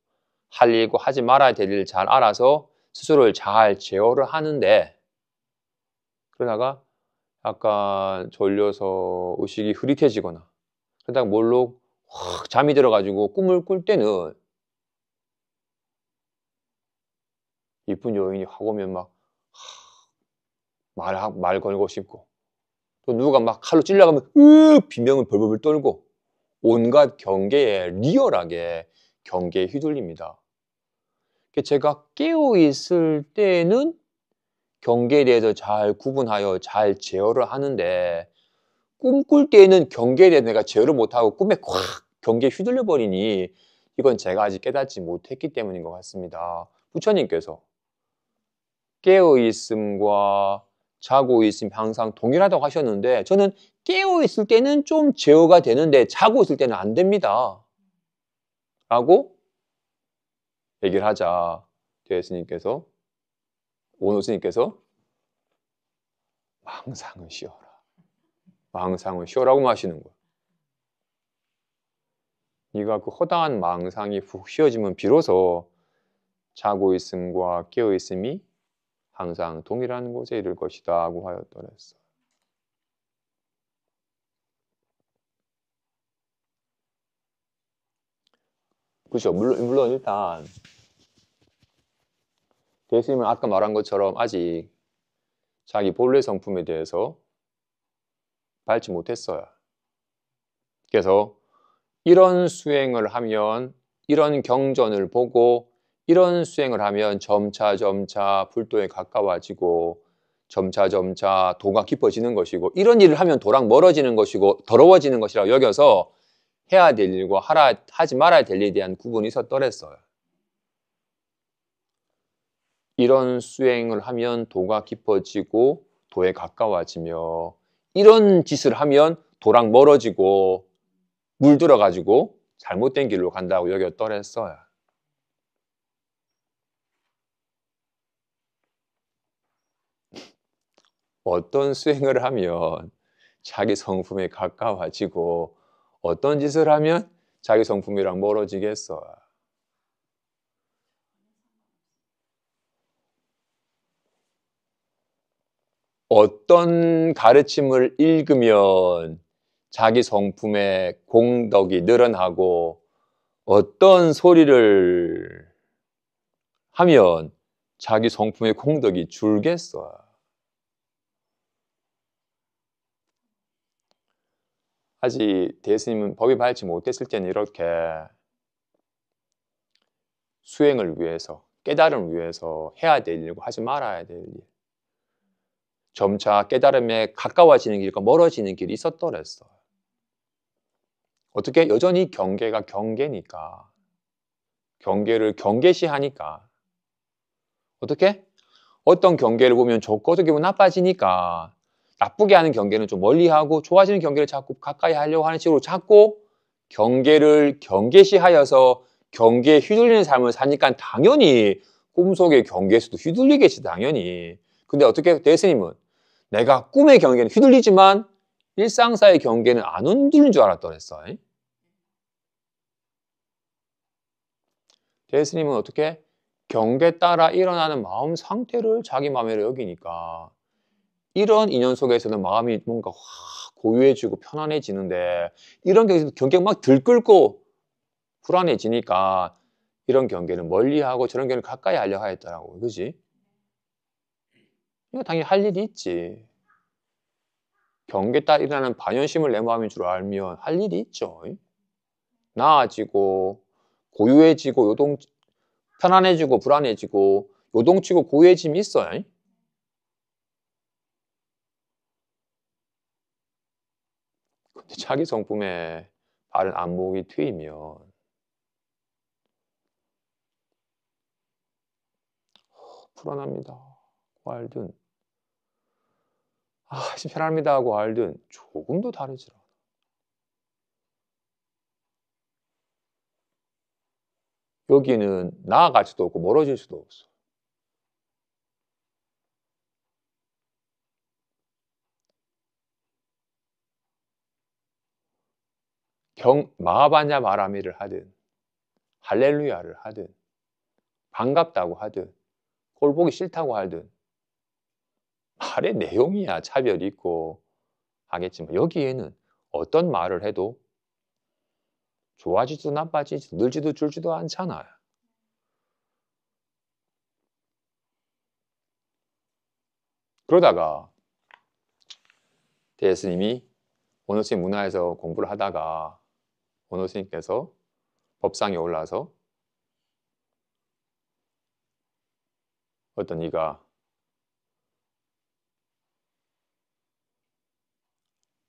할 일과 하지 말아야 될 일을 잘 알아서 스스로를 잘 제어를 하는데 그러다가 약간 졸려서 의식이 흐릿해지거나 그러다가 몰록 확 잠이 들어가지고 꿈을 꿀 때는 이쁜 여인이 확 오면 막 말 걸고 싶고 또 누가 막 칼로 찔러가면 비명을 벌벌 떨고 온갖 경계에 리얼하게 경계에 휘둘립니다. 제가 깨어있을 때는 경계에 대해서 잘 구분하여 잘 제어를 하는데 꿈꿀 때는 경계에 대해서 내가 제어를 못하고 꿈에 콱 경계에 휘둘려 버리니 이건 제가 아직 깨닫지 못했기 때문인 것 같습니다. 부처님께서 깨어있음과 자고 있음이 항상 동일하다고 하셨는데 저는 깨어있을 때는 좀 제어가 되는데 자고 있을 때는 안 됩니다. 라고 얘기를 하자 대스님께서 원호 스님께서 망상을 쉬어라. 망상을 쉬어라고 하시는 거예요. 네가 그 허다한 망상이 훅 쉬어지면 비로소 자고 있음과 깨어 있음이 항상 동일한 곳에 이를 것이다 하고 하였더랬어. 그렇죠. 물론 일단 대스님은 아까 말한 것처럼 아직 자기 본래 성품에 대해서 밟지 못했어요. 그래서 이런 수행을 하면 이런 경전을 보고 이런 수행을 하면 점차 불도에 가까워지고 점차 도가 깊어지는 것이고 이런 일을 하면 도랑 멀어지는 것이고 더러워지는 것이라고 여겨서 해야 될 일과 하지 말아야 될 일에 대한 구분이 있었더랬어요. 이런 수행을 하면 도가 깊어지고 도에 가까워지며 이런 짓을 하면 도랑 멀어지고 물들어가지고 잘못된 길로 간다고 여겼더랬어요. 어떤 수행을 하면 자기 성품에 가까워지고 어떤 짓을 하면 자기 성품이랑 멀어지겠어. 어떤 가르침을 읽으면 자기 성품의 공덕이 늘어나고 어떤 소리를 하면 자기 성품의 공덕이 줄겠어. 아직 대스님은 법이 밝지 못했을 때는 이렇게 수행을 위해서, 깨달음을 위해서 해야 될 일과 하지 말아야 될 일, 점차 깨달음에 가까워지는 길과 멀어지는 길이 있었더랬어. 어떻게? 여전히 경계가 경계니까, 경계를 경계시하니까. 어떻게? 어떤 경계를 보면 좋고 어떤 경우는 나빠지니까 나쁘게 하는 경계는 좀 멀리하고 좋아지는 경계를 자꾸 가까이 하려고 하는 식으로 자꾸 경계를 경계시하여서 경계에 휘둘리는 삶을 사니까 당연히 꿈속의 경계에서도 휘둘리겠지, 당연히. 근데 어떻게 대스님은 내가 꿈의 경계는 휘둘리지만 일상사의 경계는 안 흔들리는 줄 알았더랬어. 대스님은 어떻게? 경계 따라 일어나는 마음 상태를 자기 마음대로 여기니까 이런 인연 속에서는 마음이 뭔가 확 고요해지고 편안해지는데 이런 경계가 막 들끓고 불안해지니까 이런 경계는 멀리하고 저런 경계는 가까이 하려고 했더라고. 그지? 이거 당연히 할 일이 있지. 경계 따라 일어나는 반연심을 내 마음인 줄 알면 할 일이 있죠. 나아지고 고요해지고 편안해지고 불안해지고 요동치고 고요해짐이 있어요. 근데 자기 성품에 바른 안목이 트이면 불안합니다 하고 알든 편합니다 하고 알든 조금도 다르지 않아. 여기는 나아갈 수도 없고 멀어질 수도 없어. 마하바냐 마라미를 하든 할렐루야를 하든 반갑다고 하든 꼴 보기 싫다고 하든 말의 내용이야 차별이 있고 하겠지만 여기에는 어떤 말을 해도 좋아지지도 나빠지지도 늘지도 줄지도 않잖아요. 그러다가 대스님이 원어스님 문화에서 공부를 하다가 원어스님께서 법상에 올라서 어떤 이가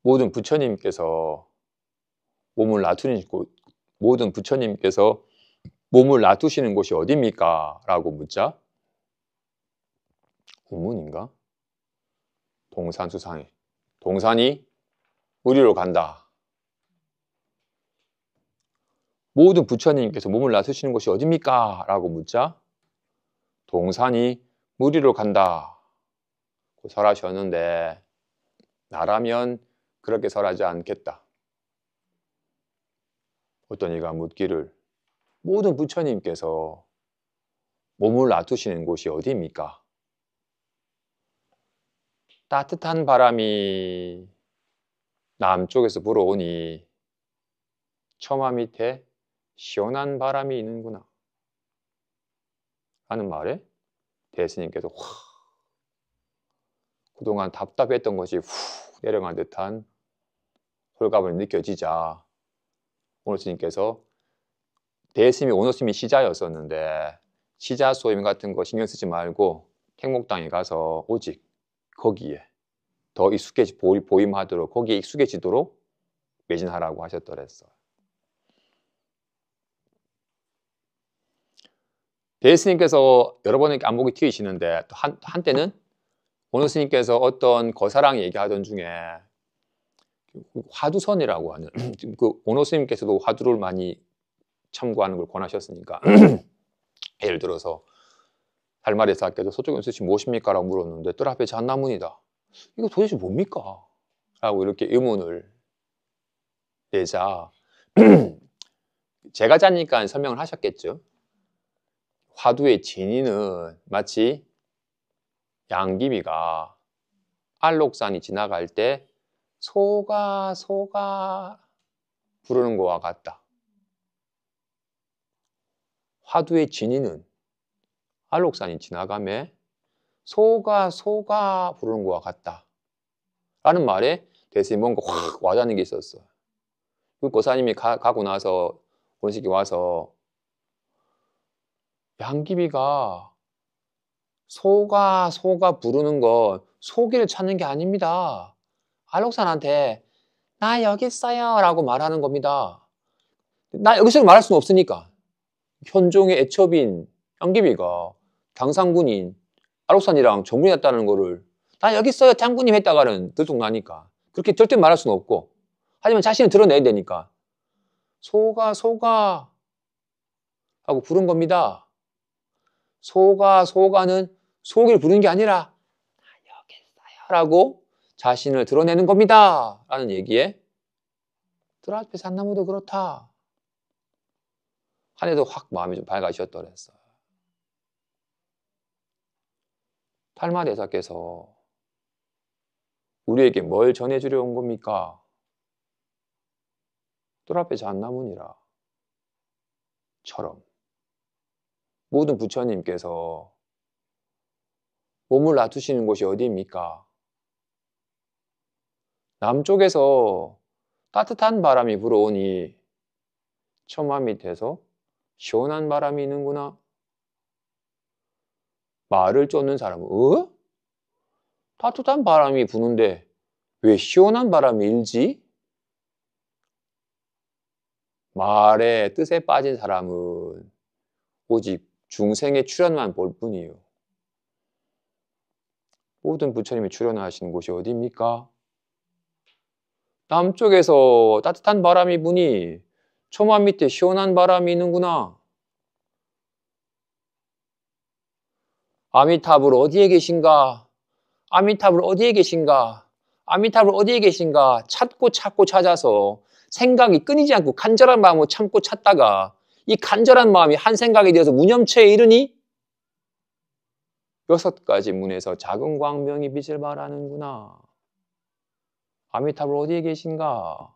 모든 부처님께서 몸을 놔두시는 곳이 어디입니까? 라고 묻자 우문인가? 동산수상해. 동산이 우리로 간다. 모든 부처님께서 몸을 놔두시는 곳이 어디입니까? 라고 묻자 동산이 무리로 간다. 고 설하셨는데 나라면 그렇게 설하지 않겠다. 어떤 이가 묻기를 모든 부처님께서 몸을 놔두시는 곳이 어디입니까? 따뜻한 바람이 남쪽에서 불어오니 처마 밑에 시원한 바람이 있는구나 하는 말에 대스님께서 그동안 답답했던 것이 훅 내려간 듯한 홀감을 느껴지자 오노스님께서 대스님이 오노스님이 시자였었는데 시자 소임 같은 거 신경 쓰지 말고 택목당에 가서 오직 거기에 더 보임하도록 거기에 익숙해지도록 매진하라고 하셨더랬어요. 대스님께서 여러 번 안목이 튀시는데 또 한때는 원호스님께서 어떤 거사랑 얘기하던 중에 화두선이라고 하는 그 원호스님께서도 화두를 많이 참고하는 걸 권하셨으니까 예를 들어서 달마리사께서 서쪽 연수시 무엇입니까? 라고 물었는데 뜰 앞에 잣나무니다. 이거 도대체 뭡니까? 라고 이렇게 의문을 내자 제가 자니까 설명을 하셨겠죠. 화두의 진이는 마치 양귀비가 알록산이 지나갈 때 소가 부르는 것과 같다. 화두의 진이는 알록산이 지나가며 소가 부르는 것과 같다. 라는 말에 대해서 뭔가 확 와닿는 게 있었어. 그 고사님이 가고 나서 원식이 와서 양귀비가 소가 부르는 건 소기를 찾는 게 아닙니다. 알록산한테 나 여기 있어요 라고 말하는 겁니다. 나 여기서 말할 수는 없으니까. 현종의 애첩인 양귀비가 당상군인 알록산이랑 정분이 났다는 거를 나 여기 있어요 장군님 했다가는 들통나니까 그렇게 절대 말할 수는 없고 하지만 자신을 드러내야 되니까 소가 하고 부른 겁니다. 소가는 소기를 부르는 게 아니라 나 여기 있어요 라고 자신을 드러내는 겁니다 라는 얘기에 들 앞에 산나무도 그렇다. 한 해도 확 마음이 좀 밝아지셨더랬어요. 탈마 대사께서 우리에게 뭘 전해주려 온 겁니까? 뜰 앞에 잣나무니라 처럼 모든 부처님께서 몸을 놔두시는 곳이 어디입니까? 남쪽에서 따뜻한 바람이 불어오니 처마 밑에서 시원한 바람이 있는구나. 말을 쫓는 사람은 따뜻한 바람이 부는데 왜 시원한 바람이 일지? 말의 뜻에 빠진 사람은 오직 중생의 출현만 볼 뿐이에요. 모든 부처님이 출현하시는 곳이 어디입니까? 남쪽에서 따뜻한 바람이 부니 초마 밑에 시원한 바람이 있는구나. 아미타불 어디에 계신가? 아미타불 어디에 계신가? 아미타불 어디에 계신가? 찾고 찾아서 생각이 끊이지 않고 간절한 마음으로 참고 찾다가 이 간절한 마음이 한 생각이 되어서 무념체에 이르니 6가지 문에서 작은 광명이 빛을 발하는구나. 아미타불 어디에 계신가?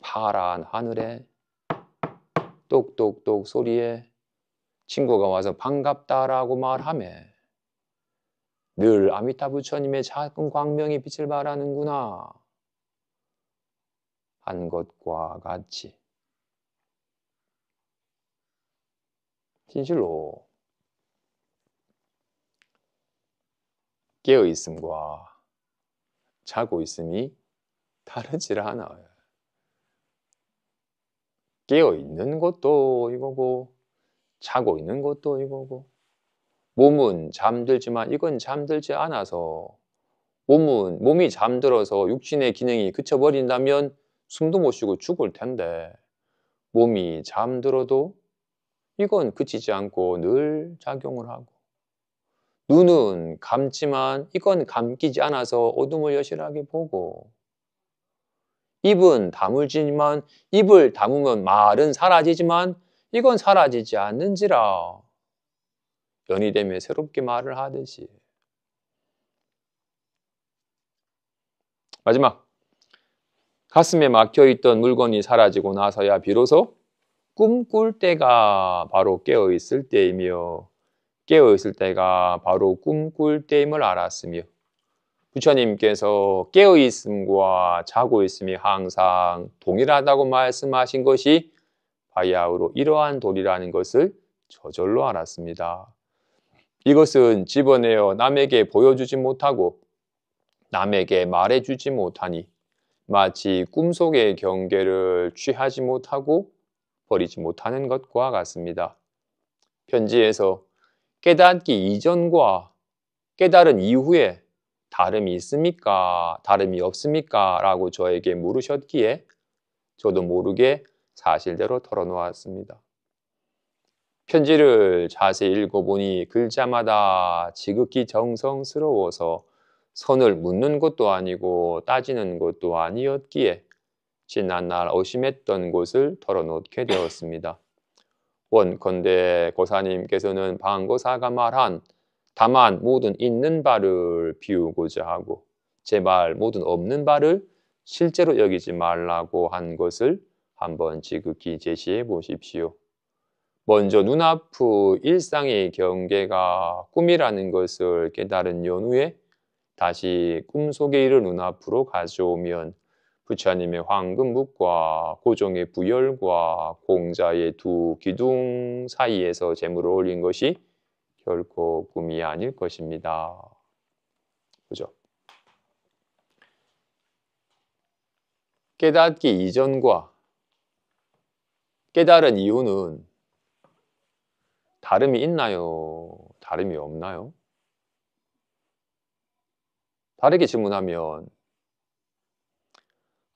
파란 하늘에 똑똑똑 소리에 친구가 와서 반갑다라고 말하며 늘 아미타 부처님의 작은 광명이 빛을 발하는구나 한 것과 같이 진실로 깨어있음과 자고 있음이 다르지 않아요. 깨어있는 것도 이거고 자고 있는 것도 이거고 몸은 잠들지만 이건 잠들지 않아서 몸이 잠들어서 육신의 기능이 그쳐버린다면 숨도 못 쉬고 죽을 텐데 몸이 잠들어도 이건 그치지 않고 늘 작용을 하고 눈은 감지만 이건 감기지 않아서 어둠을 여실하게 보고 입은 다물지만 입을 다무면 말은 사라지지만 이건 사라지지 않는지라 연이 되면 새롭게 말을 하듯이 마지막 가슴에 막혀있던 물건이 사라지고 나서야 비로소 꿈꿀 때가 바로 깨어있을 때이며 깨어있을 때가 바로 꿈꿀 때임을 알았으며 부처님께서 깨어있음과 자고 있음이 항상 동일하다고 말씀하신 것이 바야흐로 이러한 도리라는 것을 저절로 알았습니다. 이것은 집어내어 남에게 보여주지 못하고 남에게 말해주지 못하니 마치 꿈속의 경계를 취하지 못하고 버리지 못하는 것과 같습니다. 편지에서 깨닫기 이전과 깨달은 이후에 다름이 있습니까? 다름이 없습니까? 라고 저에게 물으셨기에 저도 모르게 사실대로 털어놓았습니다. 편지를 자세히 읽어보니 글자마다 지극히 정성스러워서 선을 묻는 것도 아니고 따지는 것도 아니었기에 지난날 의심했던 곳을 털어놓게 되었습니다. 원컨대 고사님께서는 방고사가 말한 다만 모든 있는 바를 비우고자 하고 제발 모든 없는 바를 실제로 여기지 말라고 한 것을 한번 지극히 제시해 보십시오. 먼저 눈앞의 일상의 경계가 꿈이라는 것을 깨달은 연후에 다시 꿈속의 일을 눈앞으로 가져오면 부처님의 황금묵과 고종의 부열과 공자의 두 기둥 사이에서 재물을 올린 것이 결코 꿈이 아닐 것입니다. 그죠? 깨닫기 이전과 깨달은 이후는 다름이 있나요? 다름이 없나요? 다르게 질문하면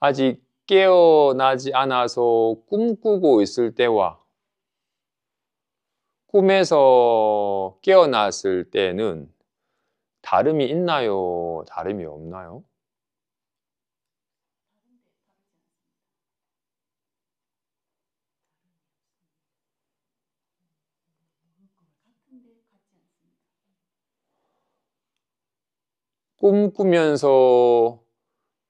아직 깨어나지 않아서 꿈꾸고 있을 때와 꿈에서 깨어났을 때는 다름이 있나요? 다름이 없나요? 꿈꾸면서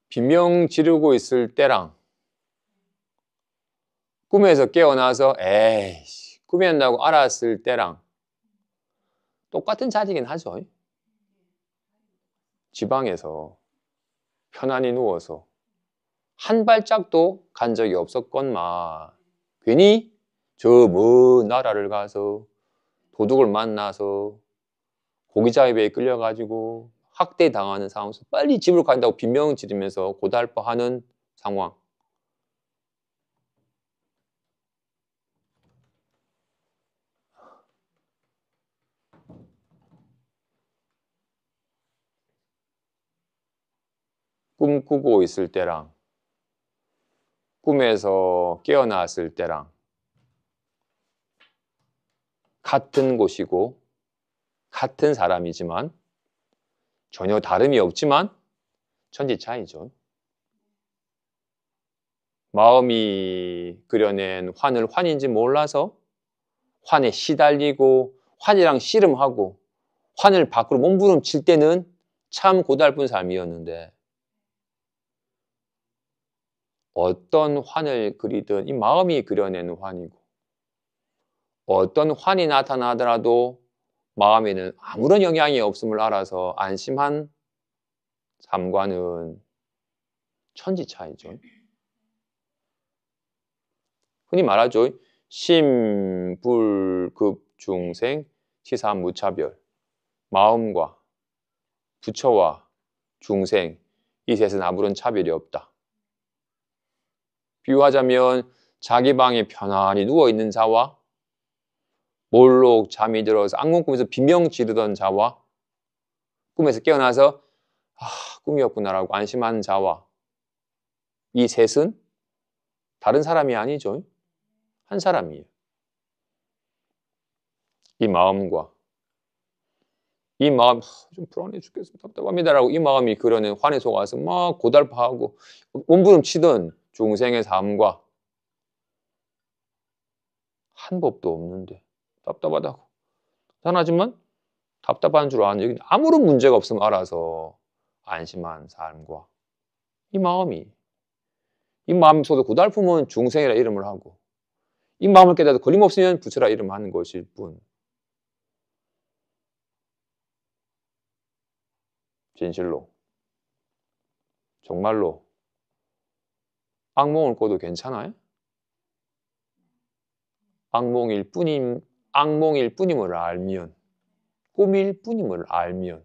비명 지르고 있을 때랑 꿈에서 깨어나서 에이 꿈이었다고 알았을 때랑 똑같은 자리긴 하죠. 지방에서 편안히 누워서 한 발짝도 간 적이 없었건만 괜히 저 먼 나라를 가서 도둑을 만나서 고기잡이에 끌려가지고 학대당하는 상황에서 빨리 집으로 간다고 비명 지르면서 고달퍼하는 상황. 꿈꾸고 있을 때랑 꿈에서 깨어났을 때랑 같은 곳이고 같은 사람이지만 전혀 다름이 없지만 천지 차이죠. 마음이 그려낸 환을 환인지 몰라서 환에 시달리고 환이랑 씨름하고 환을 밖으로 몸부림칠 때는 참 고달픈 삶이었는데 어떤 환을 그리든 이 마음이 그려내는 환이고 어떤 환이 나타나더라도 마음에는 아무런 영향이 없음을 알아서 안심한 삶과는 천지 차이죠. 흔히 말하죠. 심불급중생 시사무차별. 마음과 부처와 중생 이 셋은 아무런 차별이 없다. 비유하자면 자기 방에 편안히 누워있는 자와 몰록 잠이 들어서 악몽 꾸면서 비명 지르던 자와 꿈에서 깨어나서 꿈이었구나라고 안심하는 자와 이 셋은 다른 사람이 아니죠. 한 사람이에요. 이 마음과 이 마음 좀 불안해 죽겠습니다. 답답합니다라고 이 마음이 그려낸 환에 속아서 막 고달파하고 몸부림치던 중생의 삶과 한 법도 없는데 답답하다고. 하지만 답답한 줄 아는 여기 아무런 문제가 없음을 알아서 안심한 삶과 이 마음이 속에 고달픔은 중생이라 이름을 하고 이 마음을 깨달아도 걸림없으면 부처라 이름하는 것일 뿐 진실로 정말로 악몽을 꿔도 괜찮아요? 악몽일 뿐임을 알면 꿈일 뿐임을 알면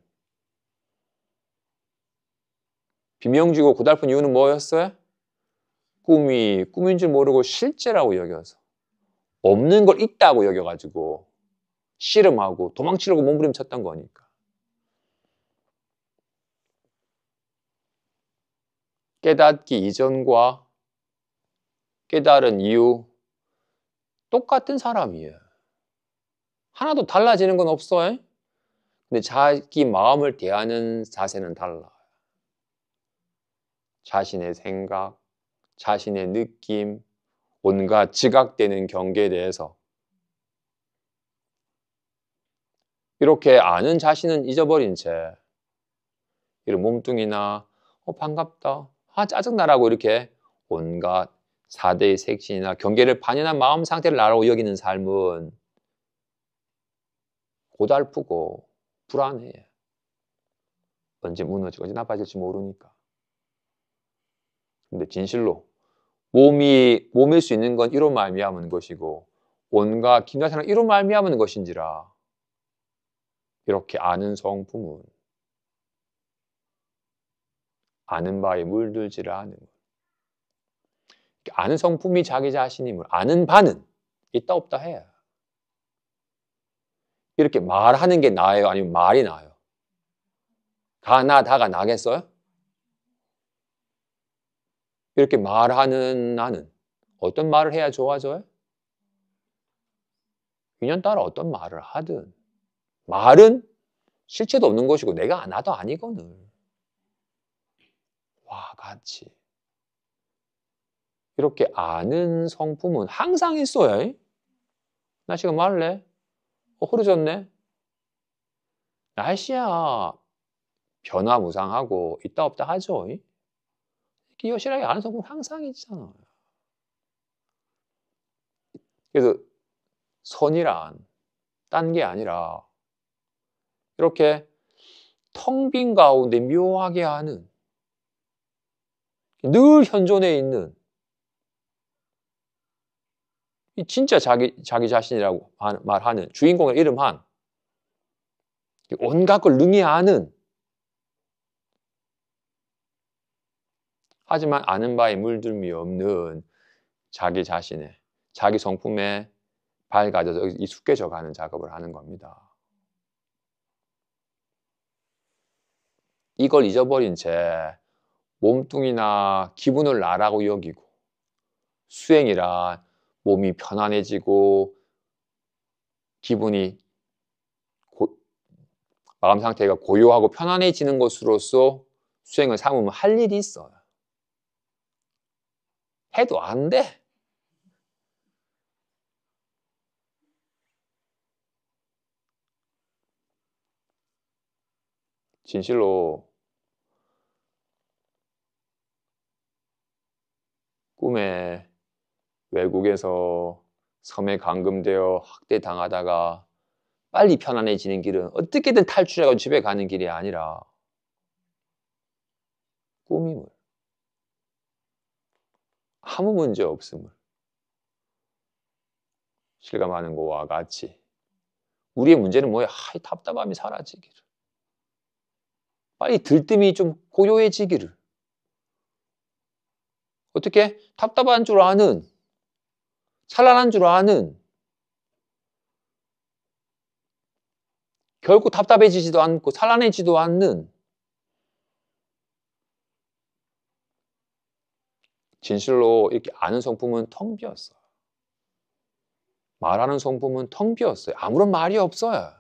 비명지고 고달픈 이유는 뭐였어요? 꿈이 꿈인 줄 모르고 실제라고 여겨서 없는 걸 있다고 여겨가지고 씨름하고 도망치려고 몸부림쳤던 거니까. 깨닫기 이전과 깨달은 이후 똑같은 사람이에요. 하나도 달라지는 건 없어. 근데 자기 마음을 대하는 자세는 달라. 자신의 생각, 자신의 느낌, 온갖 지각되는 경계에 대해서 이렇게 아는 자신은 잊어버린 채 이런 몸뚱이나 반갑다, 짜증나라고 이렇게 온갖 4대의 색신이나 경계를 반영한 마음 상태를 나라고 여기는 삶은 고달프고 불안해. 언제 무너지고 언제 나빠질지 모르니까. 근데 진실로 몸일 수 있는 건 이로 말미암은 것이고 온갖 김자생은 이로 말미암은 것인지라 이렇게 아는 성품은 아는 바에 물들지를 않은 것. 아는 성품이 자기 자신임을 아는 바는 있다 없다 해. 이렇게 말하는 게 나아요? 아니면 말이 나아요? 다가 나겠어요? 이렇게 말하는 나는 어떤 말을 해야 좋아져요? 인연 따라 어떤 말을 하든 말은 실체도 없는 것이고 내가 나도 아니거늘. 와 같이 이렇게 아는 성품은 항상 있어야. 날씨가 말래? 흐려졌네? 날씨야 변화무상하고 있다 없다 하죠. 이렇게 여실하게 아는 성품 항상 있잖아요. 그래서 선이란 딴 게 아니라 이렇게 텅 빈 가운데 묘하게 하는 늘 현존해 있는 진짜 자기 자신이라고 말하는 주인공의 이름한 온갖 걸 능히 아는 하지만 아는 바에 물들미 없는 자기 자신의 자기 성품에 밝아져서 익숙해져 가는 작업을 하는 겁니다. 이걸 잊어버린 채 몸뚱이나 기분을 나라고 여기고 수행이란 몸이 편안해지고 기분이 마음 상태가 고요하고 편안해지는 것으로서 수행을 삼으면 할 일이 있어요. 해도 안 돼. 진실로 꿈에 외국에서 섬에 감금되어 학대당하다가 빨리 편안해지는 길은 어떻게든 탈출해가지고 집에 가는 길이 아니라 꿈임을 아무 문제 없음을 실감하는 것과 같이 우리의 문제는 뭐야? 답답함이 사라지기를 빨리 들뜸이 좀 고요해지기를 어떻게? 답답한 줄 아는 찬란한 줄 아는 결코 답답해지지도 않고 찬란해지도 않는 진실로 이렇게 아는 성품은 텅 비었어요. 말하는 성품은 텅 비었어요. 아무런 말이 없어요.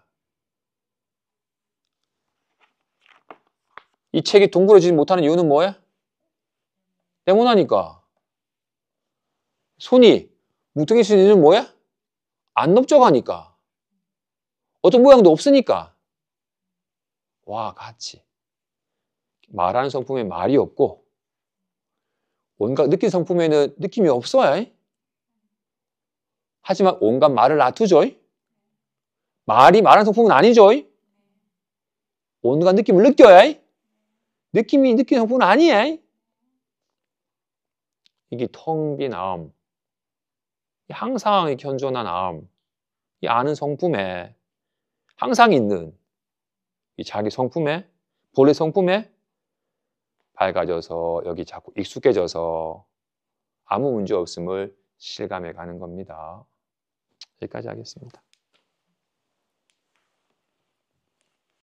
이 책이 둥그러지지 못하는 이유는 뭐예요? 네모나니까. 손이 뭉텅이 쓰는 이유는 뭐예요? 안 넓적하니까. 어떤 모양도 없으니까. 와 같이 말하는 성품에 말이 없고 온갖 느낀 성품에는 느낌이 없어요. 하지만 온갖 말을 놔두죠. 말이 말하는 성품은 아니죠. 온갖 느낌을 느껴야 느낌이 느끼는 성품은 아니에요. 이게 텅 빈 마음, 항상 이렇게 현존한 마음, 이 아는 성품에 항상 있는 이 자기 성품에 본래 성품에 밝아져서 여기 자꾸 익숙해져서 아무 문제 없음을 실감해 가는 겁니다. 여기까지 하겠습니다.